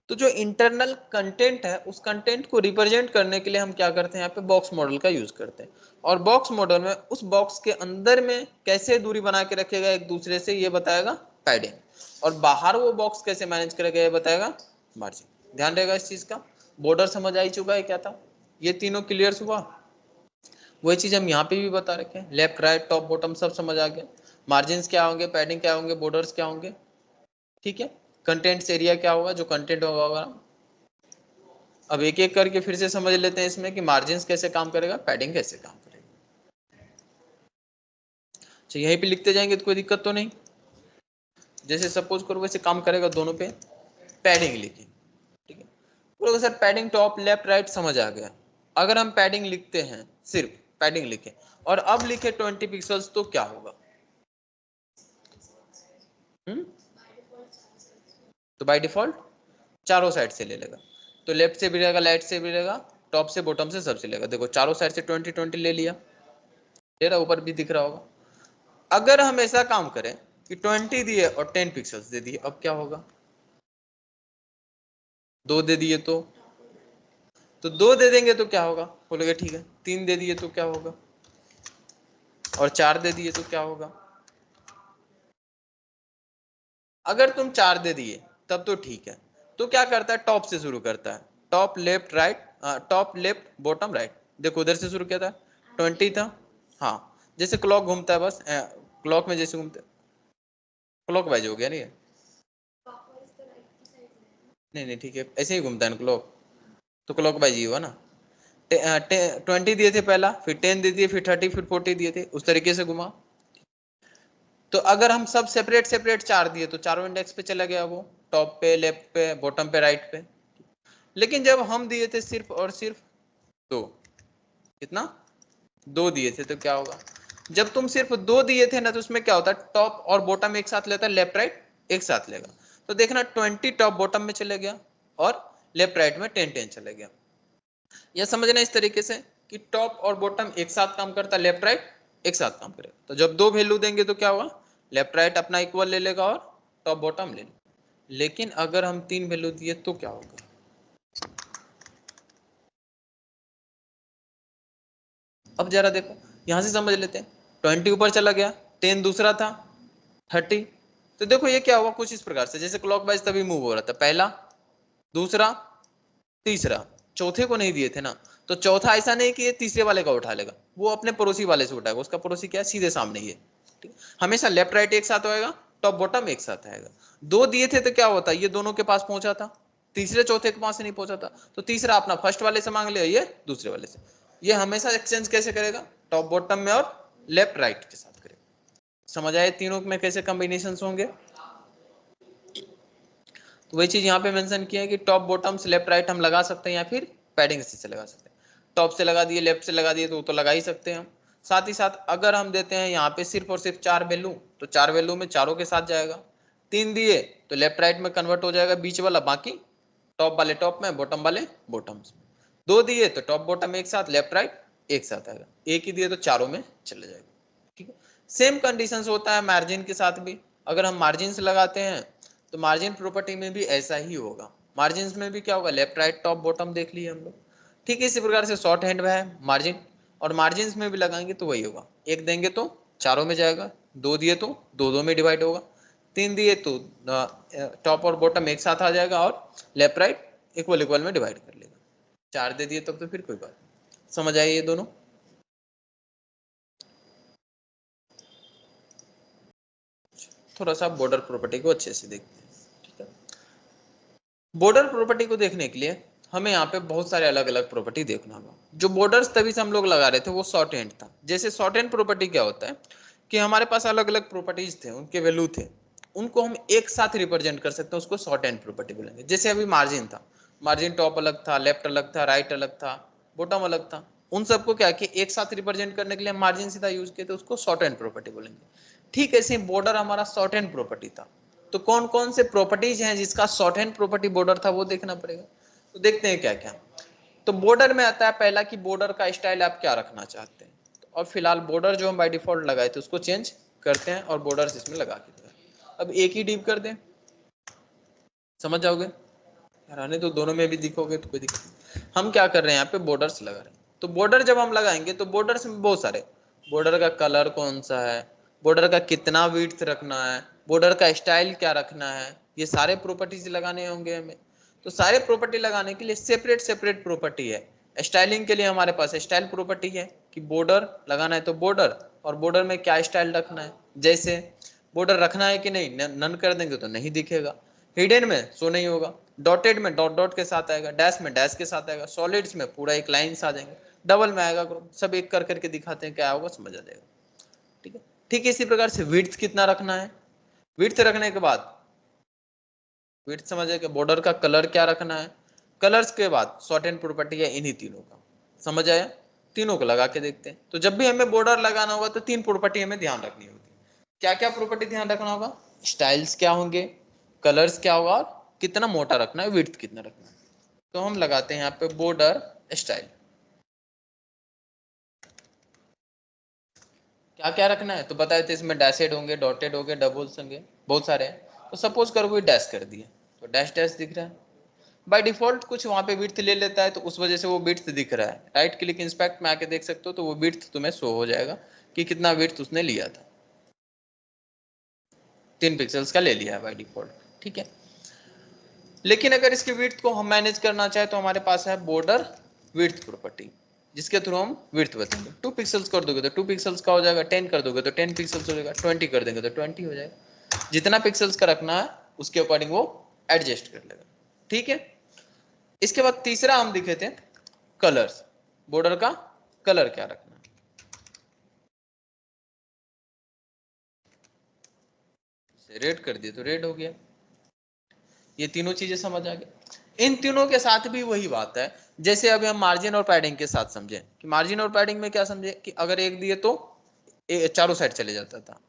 तो जो इंटरनल कंटेंट है उस कंटेंट को रिप्रेजेंट करने के लिए हम क्या करते हैं, यहाँ पे बॉक्स मॉडल का यूज करते हैं। और बॉक्स मॉडल में उस बॉक्स के अंदर में कैसे दूरी बना के रखेगा एक दूसरे से, ये बताएगा पैडिंग। और बाहर वो बॉक्स कैसे मैनेज करेगा ये बताएगा मार्जिन। ध्यान रहेगा इस चीज का। बॉर्डर समझ आई चुका है क्या था, ये तीनों क्लियर हुआ। वही चीज हम यहाँ पे भी बता रखे हैं, लेफ्ट राइट टॉप बॉटम सब समझ आ गया। मार्जिन क्या होंगे, पैडिंग क्या होंगे, बॉर्डर्स क्या होंगे, ठीक है, कंटेंट्स एरिया क्या होगा, जो कंटेंट होगा। अब एक एक करके फिर से समझ लेते हैं इसमें कि मार्जिन कैसे काम करेगा, पैडिंग कैसे काम करेगा। तो यहीं पे लिखते जाएंगे तो कोई दिक्कत तो नहीं। जैसे सपोज करो वैसे काम करेगा, दोनों पे पैडिंग लिखे, ठीक है। तो sir padding top left right समझ आ गया। अगर हम पैडिंग लिखते हैं, सिर्फ पैडिंग लिखे और अब लिखे 20 पिक्सल्स तो क्या होगा, तो बाय डिफॉल्ट चारों साइड से ले लेगा। तो लेफ्ट से भी रहेगा, राइट से भी रहेगा, टॉप से बॉटम से सबसे लेगा। देखो चारों साइड से 20 ले लिया, ले रहा, ऊपर भी दिख रहा होगा। अगर हम ऐसा काम करें कि 20 दिए और 10 पिक्सल्स दे दिए, अब क्या होगा, 2 दे दिए तो 2 दे देंगे तो क्या होगा, बोलोगे ठीक है। 3 दे दिए तो क्या होगा, और 4 दे दिए तो क्या होगा। अगर तुम 4 दे दिए तब तो ठीक है। तो क्या करता है, टॉप से शुरू करता है, top left right, top left bottom right. देखो उधर से शुरू किया था, 20 था, हाँ, जैसे क्लॉक घूमता है, बस क्लॉक में जैसे घूमते, क्लॉक वाइज हो गया नहीं है, नहीं नहीं ठीक है, ऐसे ही घूमता है ना क्लॉक, तो क्लॉक वाइज ही हुआ ना। 20 दिए थे पहला, फिर 10 दे दिए, फिर 30, फिर 40 दिए थे, उस तरीके से घुमा। तो अगर हम सब सेपरेट सेपरेट 4 दिए तो चारों इंडेक्स पे चला गया, वो टॉप पे, लेफ्ट पे, बॉटम पे, राइट पे। लेकिन जब हम दिए थे सिर्फ और सिर्फ 2, कितना, 2 दिए थे तो क्या होगा, जब तुम सिर्फ 2 दिए थे ना तो उसमें क्या होता है, टॉप और बॉटम एक साथ लेता है, लेफ्ट राइट एक साथ लेगा। तो देखना 20 टॉप बॉटम में चले गया और लेफ्ट राइट में 10 चले गया। यह समझना इस तरीके से कि टॉप और बॉटम एक साथ काम करता है, लेफ्ट राइट एक साथ काम करेगा। तो जब 2 वैल्यू देंगे तो क्या होगा, लेफ्ट राइट अपना इक्वल ले लेगा और टॉप बॉटम ले लेगा। लेकिन अगर हम 3 वैल्यू दिए तो क्या होगा, अब जरा देखो यहां से समझ लेते हैं। 20 ऊपर चला गया, 10 दूसरा था, 30। तो देखो ये क्या हुआ, कुछ इस प्रकार से, जैसे क्लॉकवाइज तभी मूव हो रहा था, पहला, दूसरा, तीसरा, चौथे को नहीं दिए थे ना, तो चौथा ऐसा नहीं कि ये तीसरे वाले का उठा लेगा, वो अपने पड़ोसी वाले से उठाएगा, उसका पड़ोसी क्या है, सीधे सामने ही है, ठीक। हमेशा लेफ्ट राइट एक साथ होएगा, टॉप बॉटम एक साथ आएगा। 2 दिए थे तो क्या होता, ये दोनों के पास पहुंचा था, तीसरे चौथे के पास नहीं पहुंचा था, तो तीसरा अपना फर्स्ट वाले से मांग लिया, ये दूसरे वाले से। ये हमेशा एक्सचेंज कैसे करेगा, टॉप बॉटम में और लेफ्ट राइट के साथ करेगा। समझ आए तीनों में कैसे कॉम्बिनेशन होंगे। तो वही चीज यहाँ पे मेंशन किया है कि टॉप बॉटम से लेफ्ट राइट हम लगा सकते हैं या फिर पैडिंग से लगा सकते हैं। टॉप से लगा दिए, लेफ्ट से लगा दिए तो लगा ही सकते हैं हम। साथ ही साथ अगर हम देते हैं यहाँ पे सिर्फ और सिर्फ 4 वैल्यू, तो 4 वैल्यू में चारों के साथ जाएगा। 3 दिए तो लेफ्ट राइट में कन्वर्ट हो जाएगा बीच वाला, बाकी टॉप वाले टॉप में, बॉटम वाले बॉटम में। 2 दिए तो टॉप बॉटम एक साथ, लेफ्ट राइट एक साथ आएगा, एक ही दिए तो चारों में चले जाएगा। ठीक है, सेम कंडीशंस होता है मार्जिन के साथ भी। अगर हम मार्जिन से लगाते हैं तो मार्जिन प्रॉपर्टी में भी ऐसा ही होगा। मार्जिन में भी क्या होगा, लेफ्ट राइट टॉप बॉटम देख लिए हम लोग। ठीक है, इसी प्रकार से शॉर्ट हैंड में है मार्जिन, और मार्जिन में भी लगाएंगे तो वही होगा, एक देंगे तो चारों में जाएगा, दो दिए तो दो दो में डिवाइड होगा, तीन दिए तो टॉप और बॉटम एक साथ आ जाएगा और लेफ्ट राइट इक्वल इक्वल में डिवाइड कर लेगा। चार दे दिए तब तो फिर कोई बात नहीं। समझ आइए ये दोनों। थोड़ा सा बॉर्डर प्रॉपर्टी को अच्छे से देखते हैं। ठीक है, बॉर्डर प्रॉपर्टी को देखने के लिए हमें यहाँ पे बहुत सारे अलग अलग प्रॉपर्टी देखना होगा। जो बॉर्डर्स तभी से हम लोग लगा रहे थे वो शॉर्ट हैंड था। जैसे शॉर्ट हैंड प्रॉपर्टी क्या होता है कि हमारे पास अलग अलग प्रॉपर्टीज थे, उनके वैल्यू थे, उनको हम एक साथ रिप्रेजेंट कर सकते हैं, उसको शॉर्ट हैंड प्रॉपर्टी बोलेंगे। जैसे अभी मार्जिन था, मार्जिन टॉप अलग था, लेफ्ट अलग था, राइट अलग था, बॉटम अलग था, उन सबको क्या कि एक साथ रिप्रेजेंट करने के लिए मार्जिन सीधा यूज किए थे, उसको शॉर्ट हैंड प्रॉपर्टी बोलेंगे। ठीक ऐसे बॉर्डर हमारा शॉर्ट हैंड प्रॉपर्टी था। तो कौन कौन से प्रॉपर्टीज हैं जिसका शॉर्ट हैंड प्रॉपर्टी बॉर्डर था वो देखना पड़ेगा। तो देखते हैं क्या क्या। तो बॉर्डर में आता है पहला कि बॉर्डर का स्टाइल आप क्या रखना चाहते हैं। और फिलहाल बॉर्डर जो हम बाय डिफॉल्ट लगाए थे उसको चेंज करते हैं और बॉर्डर इसमें लगा के दें। अब एक ही डिप कर दें, समझ जाओगे, रहने तो दोनों में भी दिखोगे तो कोई दिक्कत नहीं। हम क्या कर रहे हैं यहाँ पे बॉर्डर्स लगा रहे हैं। तो बॉर्डर जब हम लगाएंगे तो बॉर्डर्स में बहुत सारे, बॉर्डर का कलर कौन सा है, बॉर्डर का कितना विड्थ रखना है, बॉर्डर का स्टाइल क्या रखना है, ये सारे प्रॉपर्टीज लगाने होंगे हमें। तो सारे प्रॉपर्टी लगाने के लिए सेपरेट सेपरेट प्रॉपर्टी है। स्टाइलिंग के लिए हमारे पास स्टाइल प्रॉपर्टी है कि बॉर्डर लगाना है तो बॉर्डर, और बॉर्डर में क्या स्टाइल रखना है। जैसे बॉर्डर रखना है कि नहीं, नन कर देंगे तो नहीं दिखेगा, हिडन में शो नहीं होगा, डॉटेड में डॉट डॉट के साथ आएगा, डैश में डैश के साथ आएगा, सॉलिड्स में पूरा एक लाइन आ जाएंगे, डबल में आएगा, सब एक कर करके दिखाते हैं क्या होगा, समझ आ जाएगा। ठीक है, ठीक है, इसी प्रकार से विड्थ कितना रखना है, विड्थ रखने के बाद विड्थ समझ कि बॉर्डर का कलर क्या रखना है, कलर्स के बाद शॉर्ट एंड प्रॉपर्टी है इन्हीं तीनों का। समझ आया, तीनों को लगा के देखते हैं। तो जब भी हमें बॉर्डर लगाना होगा तो तीन प्रॉपर्टी हमें ध्यान रखनी होगी। क्या क्या प्रॉपर्टी ध्यान रखना होगा, स्टाइल्स क्या होंगे, कलर्स क्या होगा, और कितना मोटा रखना है, विड्थ कितना रखना है। तो हम लगाते हैं यहाँ पे बॉर्डर स्टाइल। क्या क्या रखना है तो बताए थे, इसमें डैशेड होंगे, डॉटेड होंगे, डबल्स होंगे, बहुत सारे हैं। तो सपोज करो कोई डैश कर दिए तो डैश डैश दिख रहा है, बाय डिफॉल्ट कुछ वहां पे विड्थ ले लेता है तो उस वजह से वो विड्थ दिख रहा है। राइट क्लिक इंस्पेक्ट में आके देख सकते हो तो वो विड्थ तुम्हें शो हो जाएगा कि कितना विड्थ उसने लिया था, 3 पिक्सल्स का ले लिया है बाय डिफॉल्ट। ठीक है, लेकिन अगर इसके विड्थ को हम मैनेज करना चाहे तो हमारे पास है बॉर्डर विड्थ प्रॉपर्टी, जिसके थ्रू हम विड्थ बताएंगे। 2 पिक्सल्स कर दोगे तो 2 पिक्सल्स का हो जाएगा, 10 कर दोगे तो 10 पिक्सल्स हो जाएगा, 20 कर देंगे तो 20 हो जाएगा। जितना पिक्सल्स का रखना है उसके अकॉर्डिंग वो एडजस्ट कर लेगा। ठीक है, इसके बाद तीसरा हम दिखे थे कलर्स, बॉर्डर का कलर क्या रखना है। रेड कर दिए तो रेड हो गया। ये तीनों चीजें समझ आ गई। इन तीनों के साथ भी वही बात है, जैसे अभी हम मार्जिन और पैडिंग के साथ समझे कि मार्जिन और पैडिंग में क्या समझे कि अगर एक दिए तो चारों साइड चले जाता था,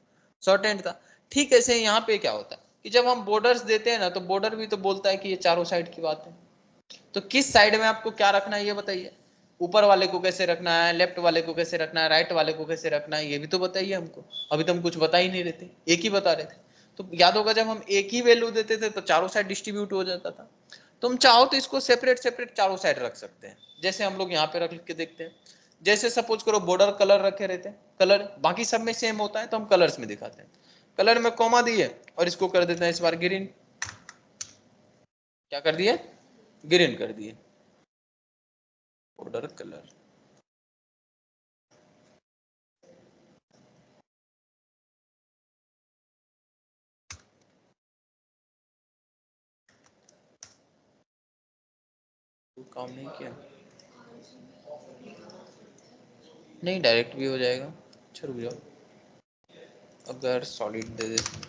शॉर्ट एंड था। ठीक ऐसे यहाँ पे क्या होता है कि जब हम बॉर्डर्स देते हैं ना तो बॉर्डर भी तो बोलता है कि ये चारों साइड की बात है। तो किस साइड में आपको क्या रखना है ये बताइए, ऊपर वाले को कैसे रखना है, लेफ्ट वाले को कैसे रखना है, राइट वाले को कैसे रखना है, ये भी तो बताइए हमको। अभी तो हम कुछ बता ही नहीं रहे थे, एक ही बता रहे थे। तो याद होगा जब हम एक ही वैल्यू देते थे तो चारों साइड डिस्ट्रीब्यूट हो जाता था। तुम चाहो तो इसको सेपरेट सेपरेट चारों साइड रख सकते हैं, जैसे हम लोग यहाँ पे रख के देखते हैं। जैसे सपोज करो बॉर्डर कलर रखे रहते हैं, कलर बाकी सब में सेम होता है तो हम कलर्स में दिखाते हैं। कलर में कॉमा दिए और इसको कर देते हैं इस बार ग्रीन। क्या कर दिए, ग्रीन कर दिए बॉर्डर कलर। काम नहीं किया, नहीं डायरेक्ट भी हो जाएगा। अच्छा रुक जाओ, अगर सॉलिड दे देते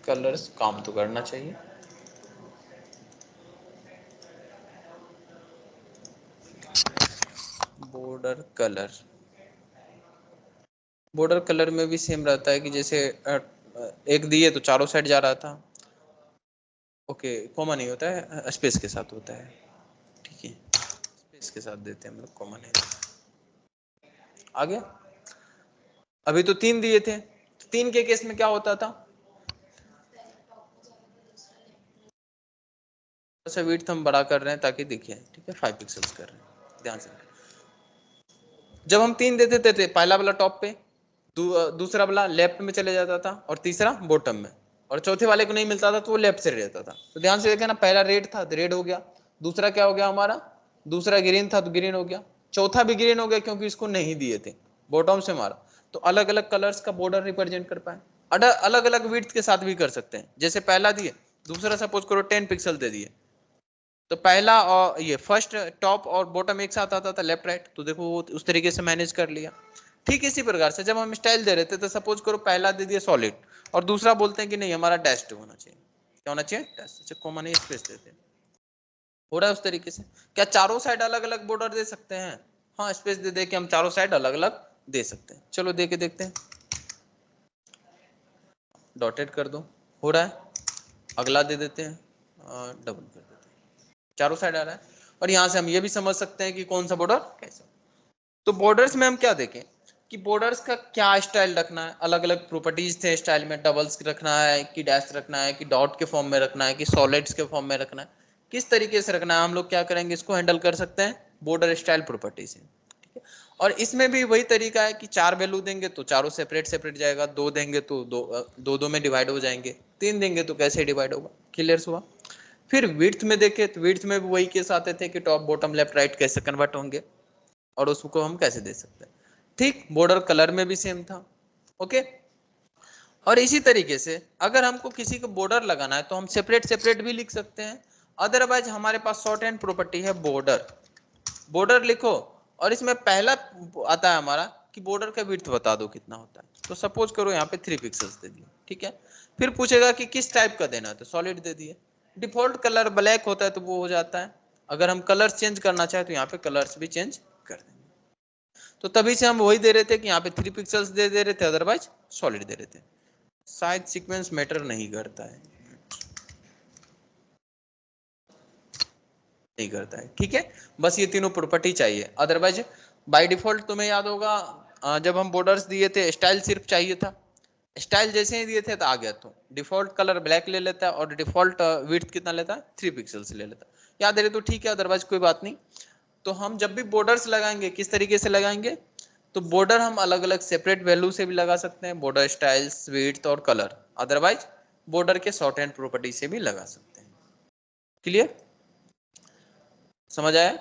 कलर्स काम तो करना चाहिए। बॉर्डर कलर, बॉर्डर कलर में भी सेम रहता है कि जैसे एक दिए तो चारों साइड जा रहा था। ओके, कॉमा नहीं होता है, स्पेस के साथ होता है। ठीक है, इसके साथ देते हैं हम लोग कॉमन एरिया। आगे अभी तो 3 दिए थे, 3 के केस में क्या होता था, ऐसा विड्थ हम बड़ा कर रहे हैं ताकि दिखे, ठीक है 5 पिक्सल्स कर रहे हैं, ध्यान से। जब हम 3 देते थे पहला वाला टॉप पे, दूसरा वाला लेफ्ट में चले जाता था और तीसरा बॉटम में, और चौथे वाले को नहीं मिलता था तो वो लेफ्ट से रहता था। तो ध्यान से देखें ना, पहला रेड था तो रेड हो गया, दूसरा क्या हो गया हमारा, दूसरा ग्रीन था तो ग्रीन हो गया, चौथा भी ग्रीन हो गया क्योंकि इसको नहीं दिए थे, बॉटम से मारा। तो अलग अलग कलर्स का बॉर्डर रिप्रेजेंट कर पाए। अलग अलग विड्थ के साथ भी कर सकते हैं, जैसे पहला दिए, दूसरा सपोज करो 10 पिक्सल दे दिए, तो पहला और ये फर्स्ट टॉप और बॉटम एक साथ आता था लेफ्ट राइट, तो देखो वो उस तरीके से मैनेज कर लिया। ठीक इसी प्रकार से जब हम स्टाइल दे रहे थे तो सपोज करो पहला दे दिया सॉलिड और दूसरा बोलते हैं कि नहीं हमारा डैश्ड होना चाहिए, क्या होना चाहिए, डैश। अच्छा कॉमन स्पेस देते हैं, हो रहा है उस तरीके से। क्या चारों साइड अलग अलग बॉर्डर दे सकते हैं, हाँ स्पेस दे दे के हम चारों साइड अलग अलग दे सकते हैं। चलो दे के देखते हैं, डॉटेड कर दो, हो रहा है। अगला दे देते हैं, डबल कर देते हैं, चारों साइड आ रहा है। और यहां से हम ये भी समझ सकते हैं कि कौन सा बॉर्डर कैसा। तो बॉर्डर्स में हम क्या देखें कि बॉर्डर्स का क्या स्टाइल रखना है, अलग अलग प्रॉपर्टीज थे स्टाइल में, डबल्स रखना है कि डैश रखना है कि डॉट के फॉर्म में रखना है कि सॉलिड्स के फॉर्म में रखना है, किस तरीके से रखना है, हम लोग क्या करेंगे इसको हैंडल कर सकते हैं बॉर्डर स्टाइल प्रॉपर्टी से, ठीक है। और इसमें भी वही तरीका है कि 4 वैल्यू देंगे तो चारों सेपरेट सेपरेट जाएगा, 2 देंगे तो दो में डिवाइड हो जाएंगे, 3 देंगे तो कैसे डिवाइड होगा, क्लियर हुआ। फिर विड्थ में देखे तो विड्थ में भी वही केस आते थे कि टॉप बॉटम लेफ्ट राइट कैसे कन्वर्ट होंगे और उसको हम कैसे दे सकते हैं। ठीक, बॉर्डर कलर में भी सेम था, ओके। और इसी तरीके से अगर हमको किसी को बॉर्डर लगाना है तो हम सेपरेट सेपरेट भी लिख सकते हैं। अदरवाइज हमारे पास शॉर्ट हैंड प्रॉपर्टी है बॉर्डर, बॉर्डर लिखो और इसमें पहला आता है हमारा कि बॉर्डर का विड्थ बता दो कितना होता है। तो सपोज करो यहाँ पे 3 पिक्सल्स दे दिए, ठीक है। फिर पूछेगा कि किस टाइप का देना है, तो सॉलिड दे दिए। डिफॉल्ट कलर ब्लैक होता है तो वो हो जाता है, अगर हम कलर चेंज करना चाहे तो यहाँ पे कलर्स भी चेंज कर देंगे। तो तभी से हम वही दे रहे थे कि यहाँ पे 3 पिक्सल्स दे रहे थे, अदरवाइज सॉलिड दे रहे थे। शायद सीक्वेंस मैटर नहीं करता है, नहीं करता है, ठीक है। बस ये तीनों प्रॉपर्टी चाहिए, अदरवाइज बाय डिफॉल्ट तुम्हें याद होगा जब हम बॉर्डर्स दिए थे स्टाइल सिर्फ चाहिए था, स्टाइल जैसे ही दिए थे तो आ गया, तो डिफॉल्ट कलर ब्लैक ले लेता है और डिफॉल्ट विड्थ कितना लेता है 3 पिक्सल्स ले लेता है, याद रहे तो ठीक है, अदरवाइज कोई बात नहीं। तो हम जब भी बॉर्डर्स लगाएंगे किस तरीके से लगाएंगे, तो बॉर्डर हम अलग अलग सेपरेट वैल्यू से भी लगा सकते हैं, बॉर्डर स्टाइल्स विड्थ और कलर, अदरवाइज बॉर्डर के शॉर्ट हैंड प्रॉपर्टी से भी लगा सकते हैं। क्लियर, समझ आया।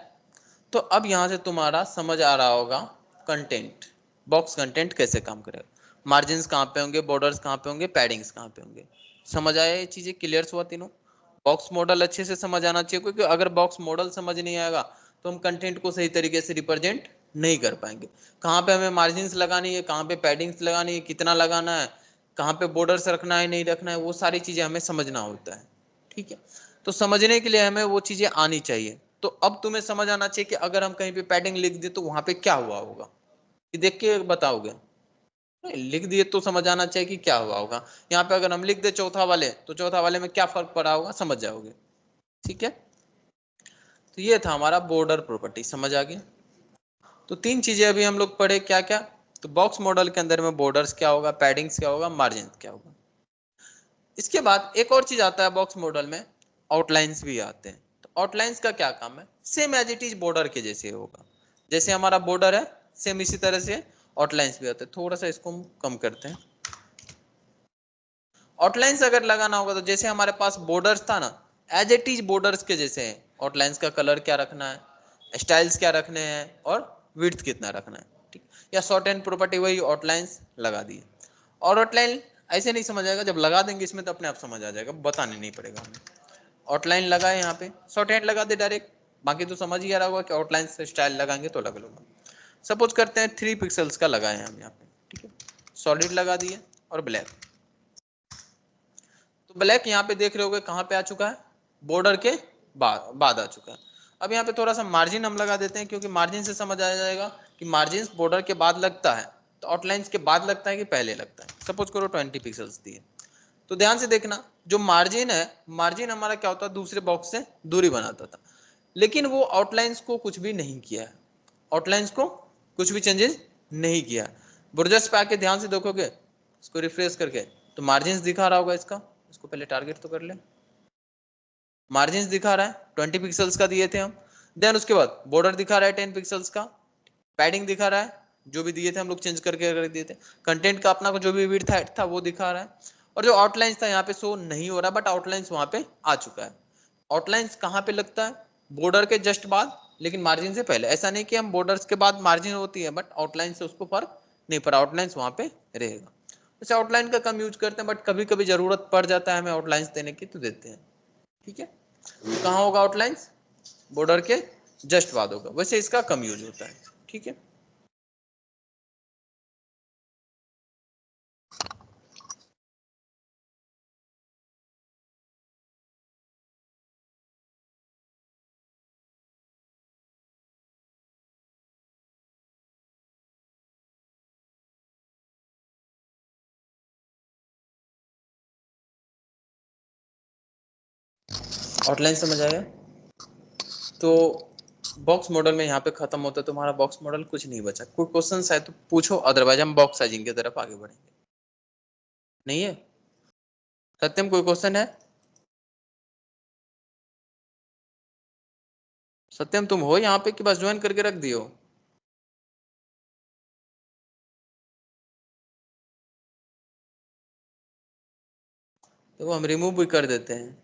तो अब यहां से तुम्हारा समझ आ रहा होगा कंटेंट, बॉक्स कंटेंट कैसे काम करेगा, मार्जिन कहाँ पे होंगे, बॉर्डर्स कहाँ पे होंगे, पैडिंग्स कहाँ पे होंगे। समझ आया ये चीजें, क्लियर हुआ तीनों। बॉक्स मॉडल अच्छे से समझ आना चाहिए, क्योंकि अगर बॉक्स मॉडल समझ नहीं आएगा तो हम कंटेंट को सही तरीके से रिप्रेजेंट नहीं कर पाएंगे। कहाँ पे हमें मार्जिन लगानी है, कहाँ पे पैडिंग्स लगानी है, कितना लगाना है, कहाँ पे बॉर्डर्स रखना है नहीं रखना है, वो सारी चीजें हमें समझना होता है, ठीक है। तो समझने के लिए हमें वो चीजें आनी चाहिए। तो अब तुम्हें समझ आना चाहिए कि अगर हम कहीं पे पैडिंग लिख दे तो वहां पे क्या हुआ होगा, कि देख के बताओगे, लिख दिए तो समझ आना चाहिए कि क्या हुआ होगा। यहाँ पे अगर हम लिख दे चौथा वाले तो चौथा वाले में क्या फर्क पड़ा होगा समझ जाओगे, ठीक है। तो ये था हमारा बॉर्डर प्रॉपर्टी, समझ आ गया। तो 3 चीजें अभी हम लोग पढ़े, क्या क्या, तो बॉक्स मॉडल के अंदर में बॉर्डर्स क्या होगा, पैडिंग्स क्या होगा, मार्जिन क्या होगा। इसके बाद एक और चीज आता है बॉक्स मॉडल में, आउटलाइंस भी आते हैं। तो आउटलाइंस का क्या काम है, same as it is border के जैसे होगा, जैसे हमारा बॉर्डर है सेम इसी तरह से आउटलाइंस भी आते हैं। थोड़ा सा इसको हम कम करते हैं। आउटलाइंस अगर लगाना होगा तो जैसे हमारे पास बॉर्डर्स था ना, एज इट इज बॉर्डर्स के जैसे है। आउटलाइंस का कलर क्या रखना है, स्टाइल्स क्या रखने हैं और विड्थ कितना रखना है, ठीक। या शॉर्ट एंड प्रॉपर्टी वही आउटलाइंस लगा दी। और आउटलाइन ऐसे नहीं समझ आएगा, जब लगा देंगे इसमें तो अपने आप समझ आ जाएगा, बताने नहीं पड़ेगा हमें। आउटलाइन लगाए यहाँ पे, शॉर्ट हैंड लगा दे डायरेक्ट, बाकी तो समझ ही आ रहा होगा कि आउटलाइन से स्टाइल लगाएंगे तो अलग होगा। सपोज करते हैं 3 पिक्सल्स का लगाए हैं हम यहाँ पे, ठीक है, सॉलिड लगा दिए और ब्लैक। तो ब्लैक यहाँ पे देख रहे होगे कहाँ पे आ चुका है, बॉर्डर के बाद आ चुका है। अब यहाँ पे थोड़ा सा मार्जिन हम लगा देते हैं, क्योंकि मार्जिन से समझ आ जाएगा कि मार्जिन बॉर्डर के बाद लगता है तो आउटलाइंस के बाद लगता है कि पहले लगता है। सपोज करो 20 पिक्सल्स दिए, तो ध्यान से देखना जो मार्जिन है, मार्जिन हमारा क्या होता है, दूसरे बॉक्स से दूरी बनाता था। लेकिन वो आउटलाइंस को कुछ भी नहीं किया है, आउटलाइंस को कुछ भी चेंजेस नहीं किया। ब्रोजर्स पे आके ध्यान से देखोगे, इसको रिफ्रेश करके, तो मार्जिन दिखा रहा होगा इसका, इसको पहले टारगेट तो कर ले। मार्जिन दिखा रहा है 20 पिक्सल्स का दिए थे हम, देन उसके बाद बॉर्डर दिखा रहा है 10 पिक्सल्स का, पैडिंग दिखा रहा है जो भी दिए थे हम लोग चेंज करके कर दिए थे, कंटेंट का अपना को जो भी विड्थ हाइट था वो दिखा रहा है, और जो आउटलाइंस था यहाँ पे शो नहीं हो रहा, बट आउटलाइंस वहां पे आ चुका है। आउटलाइंस कहाँ पे लगता है? बॉर्डर के जस्ट बाद, लेकिन मार्जिन से पहले। ऐसा नहीं कि हम बॉर्डर्स के बाद मार्जिन होती है, बट आउटलाइन से उसको फर्क नहीं पड़ा, आउटलाइंस वहां पे रहेगा। वैसे आउटलाइन का कम यूज करते हैं, बट कभी कभी जरूरत पड़ जाता है हमें आउटलाइंस देने की, तो देते हैं। ठीक है, तो कहाँ होगा आउटलाइंस? बॉर्डर के जस्ट बाद होगा, वैसे इसका कम यूज होता है। ठीक है, आउटलाइन समझ आया? तो बॉक्स मॉडल में यहाँ पे खत्म होता है तुम्हारा बॉक्स मॉडल, कुछ नहीं बचा। कोई क्वेश्चन है तो पूछो, अदरवाइज हम बॉक्स साइजिंग की तरफ आगे बढ़ेंगे। नहीं है सत्यम, कोई क्वेश्चन है? सत्यम तुम हो यहाँ पे कि बस ज्वाइन करके रख दियो? तो वो हम रिमूव भी कर देते हैं,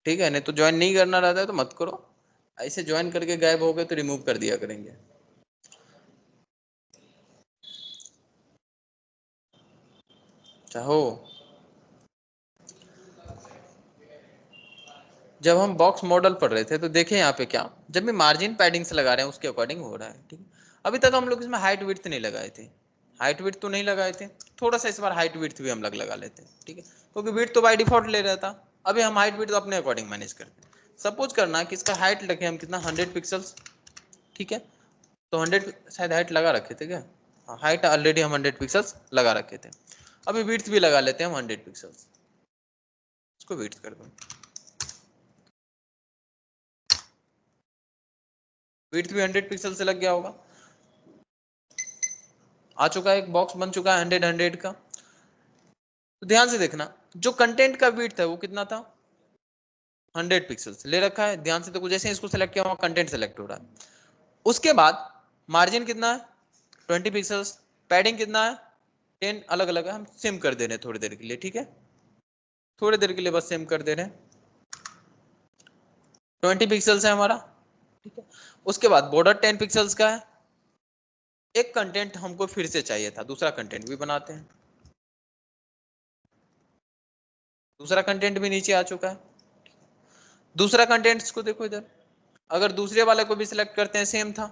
ठीक है? नहीं तो ज्वाइन नहीं करना रहता है तो मत करो, ऐसे ज्वाइन करके गायब हो गए तो रिमूव कर दिया करेंगे। चाहो जब हम बॉक्स मॉडल पढ़ रहे थे तो देखें यहाँ पे क्या, जब भी मार्जिन पैडिंग से लगा रहे हैं उसके अकॉर्डिंग हो रहा है। ठीक है, अभी तक हम लोग इसमें हाइट विड्थ नहीं लगाए थे, हाइट विड्थ तो नहीं लगाए थे, थोड़ा सा इस बार हाइट विड्थ भी हम लोग लगा लेते हैं। ठीक है, क्योंकि विड्थ तो बाय डिफॉल्ट ले रहा था, अभी हम हाइट विड्थ अपने अकॉर्डिंग मैनेज करते हैं। सपोज करना कि इसका हाइट रखे हम कितना, 100 पिक्सल्स। ठीक है, तो 100 शायद हाइट लगा रखे थे क्या? हाँ, हाइट ऑलरेडी हम 100 पिक्सल्स लगा रखे थे। अभी विड्थ भी लगा लेते हैं हम 100 पिक्सल्स, इसको विड्थ कर दो। विड्थ भी 100 पिक्सल से लग गया होगा, आ चुका है, एक बॉक्स बन चुका है 100 का। तो ध्यान से देखना, जो कंटेंट का विड्थ है वो कितना था? 100 पिक्सल्स ले रखा है, ध्यान से देखो, जैसे इसको सेलेक्ट किया हुआ कंटेंट सेलेक्ट हो रहा है। उसके बाद मार्जिन कितना है? 20 पिक्सल्स। पैडिंग कितना है? 10। अलग अलग है, हम सेम कर दे रहे हैं थोड़ी देर के लिए। ठीक है, थोड़ी देर के लिए बस सेम कर दे रहे हैं। 20 पिक्सल्स है हमारा। ठीक है, उसके बाद बॉर्डर 10 पिक्सल्स का है। एक कंटेंट हमको फिर से चाहिए था, दूसरा कंटेंट भी बनाते हैं। दूसरा कंटेंट भी नीचे आ चुका है। दूसरा कंटेंट को देखो इधर, अगर दूसरे वाले को भी सिलेक्ट करते हैं, सेम था।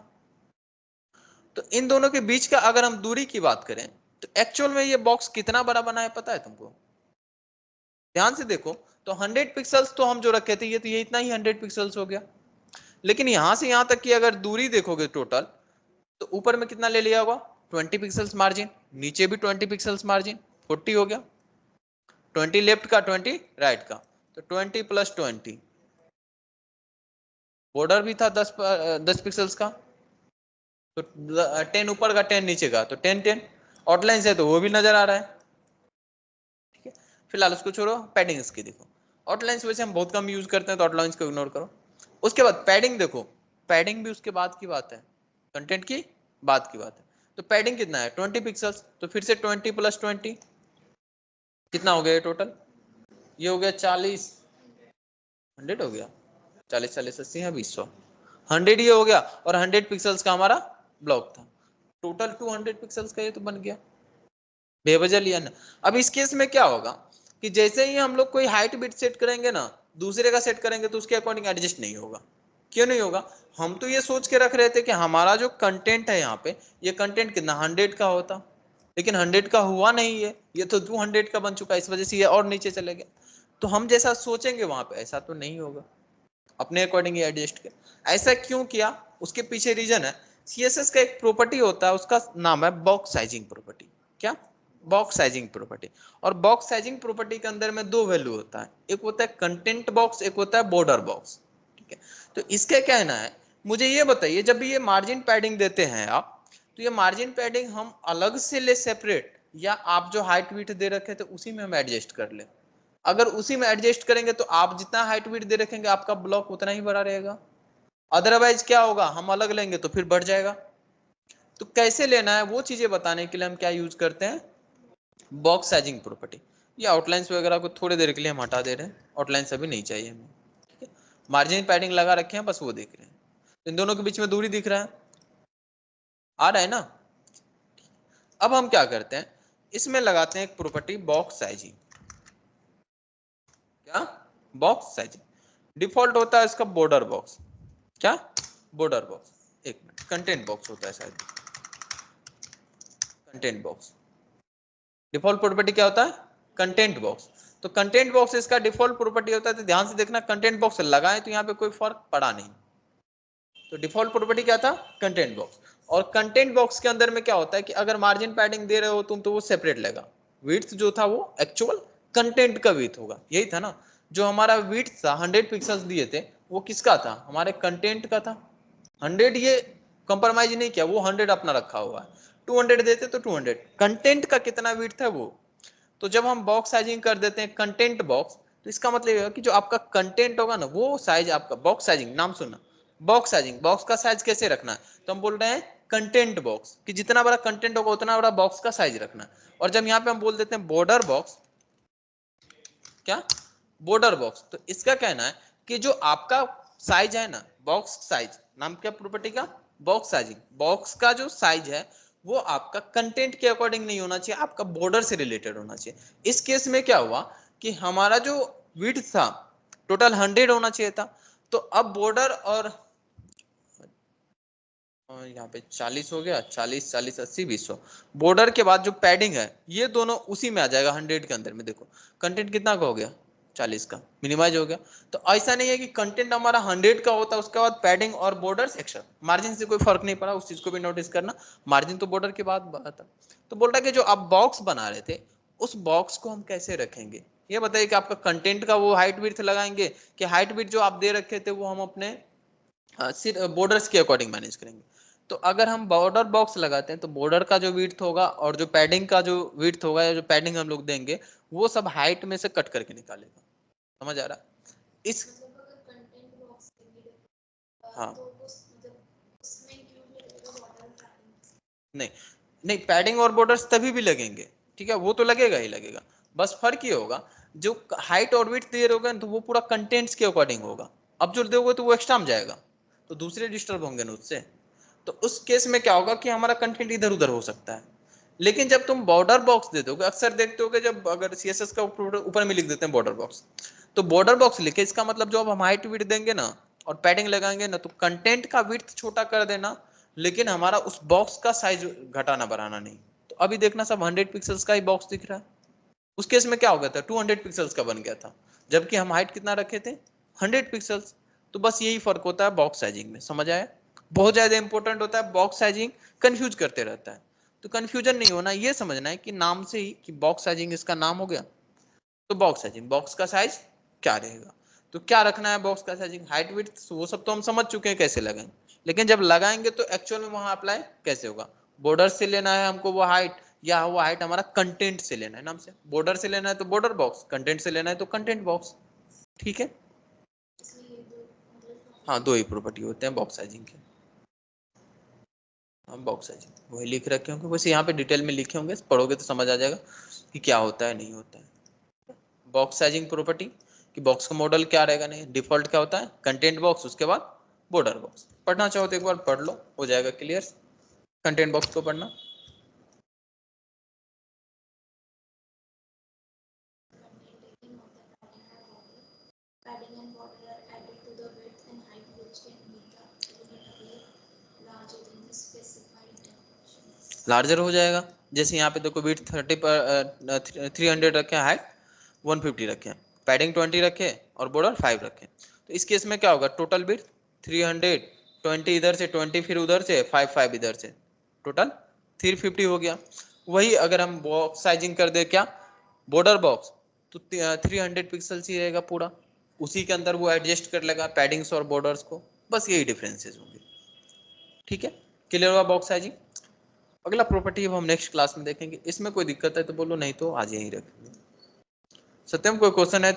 तो इन दोनों के बीच का अगर हम दूरी की बात करें तो एक्चुअल में ये बॉक्स कितना बड़ा बना है पता है तुमको? ध्यान से देखो, तो 100 पिक्सल्स तो हम जो रखे थे ये, तो ये इतना ही 100 पिक्सल्स हो गया। लेकिन यहां से यहां तक की अगर दूरी देखोगे टोटल, तो ऊपर में कितना ले लिया होगा? 20 पिक्सल्स मार्जिन, नीचे भी 20 पिक्सल्स मार्जिन, 40 हो गया। 20 लेफ्ट का, 20 राइट का, तो 20 प्लस 20। बॉर्डर भी था 10 पिक्सल्स का, तो 10 ऊपर का 10 नीचे का, तो 10 10। आउटलाइन से तो वो भी नजर आ रहा है। ठीक है, फिलहाल उसको छोड़ो, पैडिंग इसकी देखो। आउटलाइंस वैसे हम बहुत कम यूज करते हैं तो आउटलाइंस को इग्नोर करो। उसके बाद पैडिंग देखो, पैडिंग भी उसके बाद की बात है, कंटेंट की बात की बात है। तो पैडिंग कितना है? 20 पिक्सल्स, तो फिर से 20 प्लस 20 कितना हो गया ये टोटल? ये हो गया 40, 100 हो गया, 40 40 80 है 20, 100 ये हो गया, और 100 पिक्सल्स का हमारा ब्लॉक था। टोटल 200 पिक्सल्स का ये तो बन गया, बेवजह लिया ना। अब इस केस में क्या होगा कि जैसे ही हम लोग कोई हाइट बिट सेट करेंगे ना, दूसरे का सेट करेंगे तो उसके अकॉर्डिंग एडजस्ट नहीं होगा। क्यों नहीं होगा? हम तो ये सोच के रख रहे थे कि हमारा जो कंटेंट है यहाँ पे, ये कंटेंट कितना 100 का होता, लेकिन 100 का हुआ नहीं है, ये तो 200 का बन चुका है, इस वजह से ये और नीचे चले गए। तो हम जैसा सोचेंगे वहां पे ऐसा तो नहीं होगा, अपने अकॉर्डिंग ये एडजस्ट किया। ऐसा क्यों किया, उसके पीछे रीजन है। सीएसएस का एक प्रॉपर्टी होता है, उसका नाम है बॉक्स साइजिंग प्रॉपर्टी। क्या? Box sizing property. और बॉक्स साइजिंग प्रॉपर्टी के अंदर में दो वैल्यू होता है, एक होता है कंटेंट बॉक्स, एक होता है बॉर्डर बॉक्स। ठीक है, तो इसका कहना है, मुझे ये बताइए जब ये मार्जिन पैडिंग देते हैं आप, तो ये मार्जिन पैडिंग हम अलग से ले सेपरेट, या आप जो हाइट विड्थ दे रखे थे उसी में हम एडजस्ट कर ले? अगर उसी में एडजस्ट करेंगे तो आप जितना हाइट विड्थ दे रखेंगे आपका ब्लॉक उतना ही बड़ा रहेगा, अदरवाइज क्या होगा, हम अलग लेंगे तो फिर बढ़ जाएगा। तो कैसे लेना है वो चीजें बताने के लिए हम क्या यूज करते हैं, बॉक्स साइजिंग प्रॉपर्टी। ये आउटलाइंस वगैरह को थोड़ी देर के लिए हम हटा दे रहे हैं, आउटलाइंस अभी नहीं चाहिए हमें। ठीक है, मार्जिन पैडिंग लगा रखे हैं, बस वो देख रहे हैं। इन दोनों के बीच में दूरी दिख रहा है, आ रहा है ना। अब हम क्या करते हैं, इसमें लगाते हैं एक प्रॉपर्टी बॉक्स साइजिंग। क्या, बॉक्स साइजिंग। डिफॉल्ट होता है इसका बॉर्डर बॉक्स। क्या, बॉर्डर बॉक्स, एक मिनट, कंटेंट बॉक्स होता है शायद, कंटेंट बॉक्स। डिफॉल्ट प्रॉपर्टी क्या होता है, कंटेंट बॉक्स। तो कंटेंट बॉक्स इसका डिफॉल्ट प्रॉपर्टी होता है, तो ध्यान से देखना, कंटेंट बॉक्स लगाएं तो यहाँ पे कोई फर्क पड़ा नहीं। तो डिफॉल्ट प्रॉपर्टी क्या था, कंटेंट बॉक्स। और कंटेंट बॉक्स के अंदर में क्या होता है कि अगर मार्जिन पैडिंग दे रहे हो तुम तो वो सेपरेट लेगा, विड्थ जो था वो एक्चुअल कंटेंट का विड्थ होगा। यही था ना, जो हमारा विड्थ था 100 पिक्सल्स दिए थे, वो किसका था, हमारे कंटेंट का था। 100 ये कंप्रोमाइज नहीं किया, वो 100 अपना रखा हुआ है। 200 देते तो 200, कंटेंट का कितना विड्थ है वो। तो जब हम बॉक्स साइजिंग कर देते हैं कंटेंट बॉक्स, तो इसका मतलब ये होगा कि जो आपका कंटेंट होगा ना वो साइज आपका, बॉक्स साइजिंग नाम सुनना, बॉक्स साइजिंग, बॉक्स का साइज कैसे रखना है, तो हम बोल रहे हैं कंटेंट बॉक्स, कि जितना बड़ा कंटेंट होगा उतना बड़ा बॉक्स का साइज रखना है। और जब यहाँ पे हम बोल देते हैं बॉर्डर बॉक्स, क्या, बॉर्डर बॉक्स, तो इसका कहना है कि जो आपका साइज है ना, बॉक्स साइज नाम क्या प्रॉपर्टी का, बॉक्स साइजिंग, बॉक्स का जो साइज है वो आपका कंटेंट के अकॉर्डिंग नहीं होना चाहिए, आपका बॉर्डर से रिलेटेड होना चाहिए। इस केस में क्या हुआ कि हमारा जो विड्थ था टोटल 100 होना चाहिए था, तो अब बॉर्डर और यहाँ पे 40 हो गया, 40 40 80 200, बॉर्डर के बाद जो पैडिंग है ये दोनों उसी में आ जाएगा 100 के अंदर में। देखो कंटेंट कितना का हो गया, 40 का, मिनिमाइज हो गया। तो ऐसा नहीं है कि कंटेंट हमारा 100 का होता है उसके बाद पैडिंग और बॉर्डर एक्स्ट्रा, मार्जिन से कोई फर्क नहीं पड़ा, उस चीज को भी नोटिस करना, मार्जिन तो बॉर्डर के बाद आता। तो बोल रहा है कि जो आप बॉक्स बना रहे थे उस बॉक्स को हम कैसे रखेंगे, ये बताइए कि आपका कंटेंट का वो हाइट विड्थ लगाएंगे कि हाइट विड्थ जो आप दे रखे थे वो हम अपने बॉर्डर्स के अकॉर्डिंग मैनेज करेंगे। तो अगर हम बॉर्डर बॉक्स लगाते हैं तो बॉर्डर का जो विड्थ होगा और जो पैडिंग का जो विड्थ होगा या जो पैडिंग हम लोग देंगे वो सब हाइट में से कट करके निकालेगा। समझ आ रहा है इस, मतलब अगर कंटेंट बॉक्स हाँ तो उस मतलब उसमें इंक्लूड करेगा बॉर्डर पैडिंग। नहीं, नहीं पैडिंग और बॉर्डर्स तभी भी लगेंगे, ठीक है, वो तो लगेगा ही लगेगा, बस फर्क ये होगा जो हाइट और विड्थ दे रहे तो वो पूरा कंटेंट्स के अकॉर्डिंग होगा, अब जो दोगे तो वो एक्स्ट्रा में जाएगा तो दूसरे डिस्टर्ब होंगे ना उससे। तो उस केस में क्या होगा कि हमारा कंटेंट इधर उधर हो सकता है। लेकिन जब तुम बॉर्डर बॉक्स दे दोगे, अक्सर देखते हो जब अगर सीएसएस का ऊपर में लिख देते हैं बॉर्डर बॉक्स, तो बॉर्डर बॉक्स लिखे इसका मतलब जो अब हम हाइट विड्थ देंगे ना और पैडिंग लगाएंगे ना तो कंटेंट का विड्थ छोटा कर देना, लेकिन हमारा उस बॉक्स का साइज घटाना बढ़ाना नहीं। तो अभी देखना सब 100 पिक्सल्स का ही बॉक्स दिख रहा है, उस केस में क्या हो गया था 200 पिक्सल्स का बन गया था, जबकि हम हाइट कितना रखे थे 100 पिक्सल्स। तो बस यही फर्क होता है बॉक्स साइजिंग में, समझ आया। बहुत ज्यादा इंपॉर्टेंट होता है बॉक्स साइजिंग, कंफ्यूज करते रहता है, तो कंफ्यूजन नहीं होना, ये समझना है कि नाम से ही कि बॉक्स साइजिंग इसका नाम हो गया। तो बॉक्स साइजिंग, बॉक्स का साइज क्या रहेगा, तो क्या रखना है बॉक्स का साइजिंग, हाइट विड्थ वो सब तो हम समझ चुके हैं कैसे लगाएं, लेकिन जब लगाएंगे तो एक्चुअल में वहां अप्लाई कैसे होगा, बॉर्डर से लेना है हमको वो हाइट, या वो हाइट हमारा कंटेंट से लेना है, नाम से बॉर्डर से लेना है तो बॉर्डर बॉक्स, कंटेंट से लेना है तो कंटेंट बॉक्स। ठीक है, इसलिए ये दो मतलब हाँ दो ही प्रॉपर्टी होते हैं बॉक्स साइजिंग के। हम बॉक्स साइजिंग वही लिख रखे होंगे, वैसे यहाँ पे डिटेल में लिखे होंगे, पढ़ोगे तो समझ आ जाएगा कि क्या होता है नहीं होता है। बॉक्स साइजिंग प्रॉपर्टी कि बॉक्स का मॉडल क्या रहेगा, नहीं डिफॉल्ट क्या होता है कंटेंट बॉक्स, उसके बाद बॉर्डर बॉक्स। पढ़ना चाहो तो एक बार पढ़ लो, हो जाएगा क्लियर, कंटेंट बॉक्स को पढ़ना। content होता है padding and border are added to the width and height which can make the element appear larger than the specified dimensions. Larger हो जाएगा, जैसे यहाँ पे देखो विड्थ 30 पर 300 रखे हैं, हाइट 150 रखे हैं, पैडिंग 20 रखे और बॉर्डर 5 रखे। तो इस केस में क्या होगा, टोटल विड्थ 300, 20 इधर से 20 फिर उधर से 5 5 इधर से, टोटल 350 हो गया। वही अगर हम बॉक्स साइजिंग कर दे क्या बॉर्डर बॉक्स तो 300 पिक्सल ही रहेगा पूरा, उसी के अंदर वो एडजस्ट कर लेगा पैडिंग्स और बॉर्डर्स को, बस यही डिफरेंसेस होंगे। ठीक है, क्लियर हुआ बॉक्स साइजिंग। अगला प्रॉपर्टी अब हम नेक्स्ट क्लास में देखेंगे, इसमें कोई दिक्कत है तो बोलो, नहीं तो आज यहीं रखेंगे। सत्यम कोई क्वेश्चन है?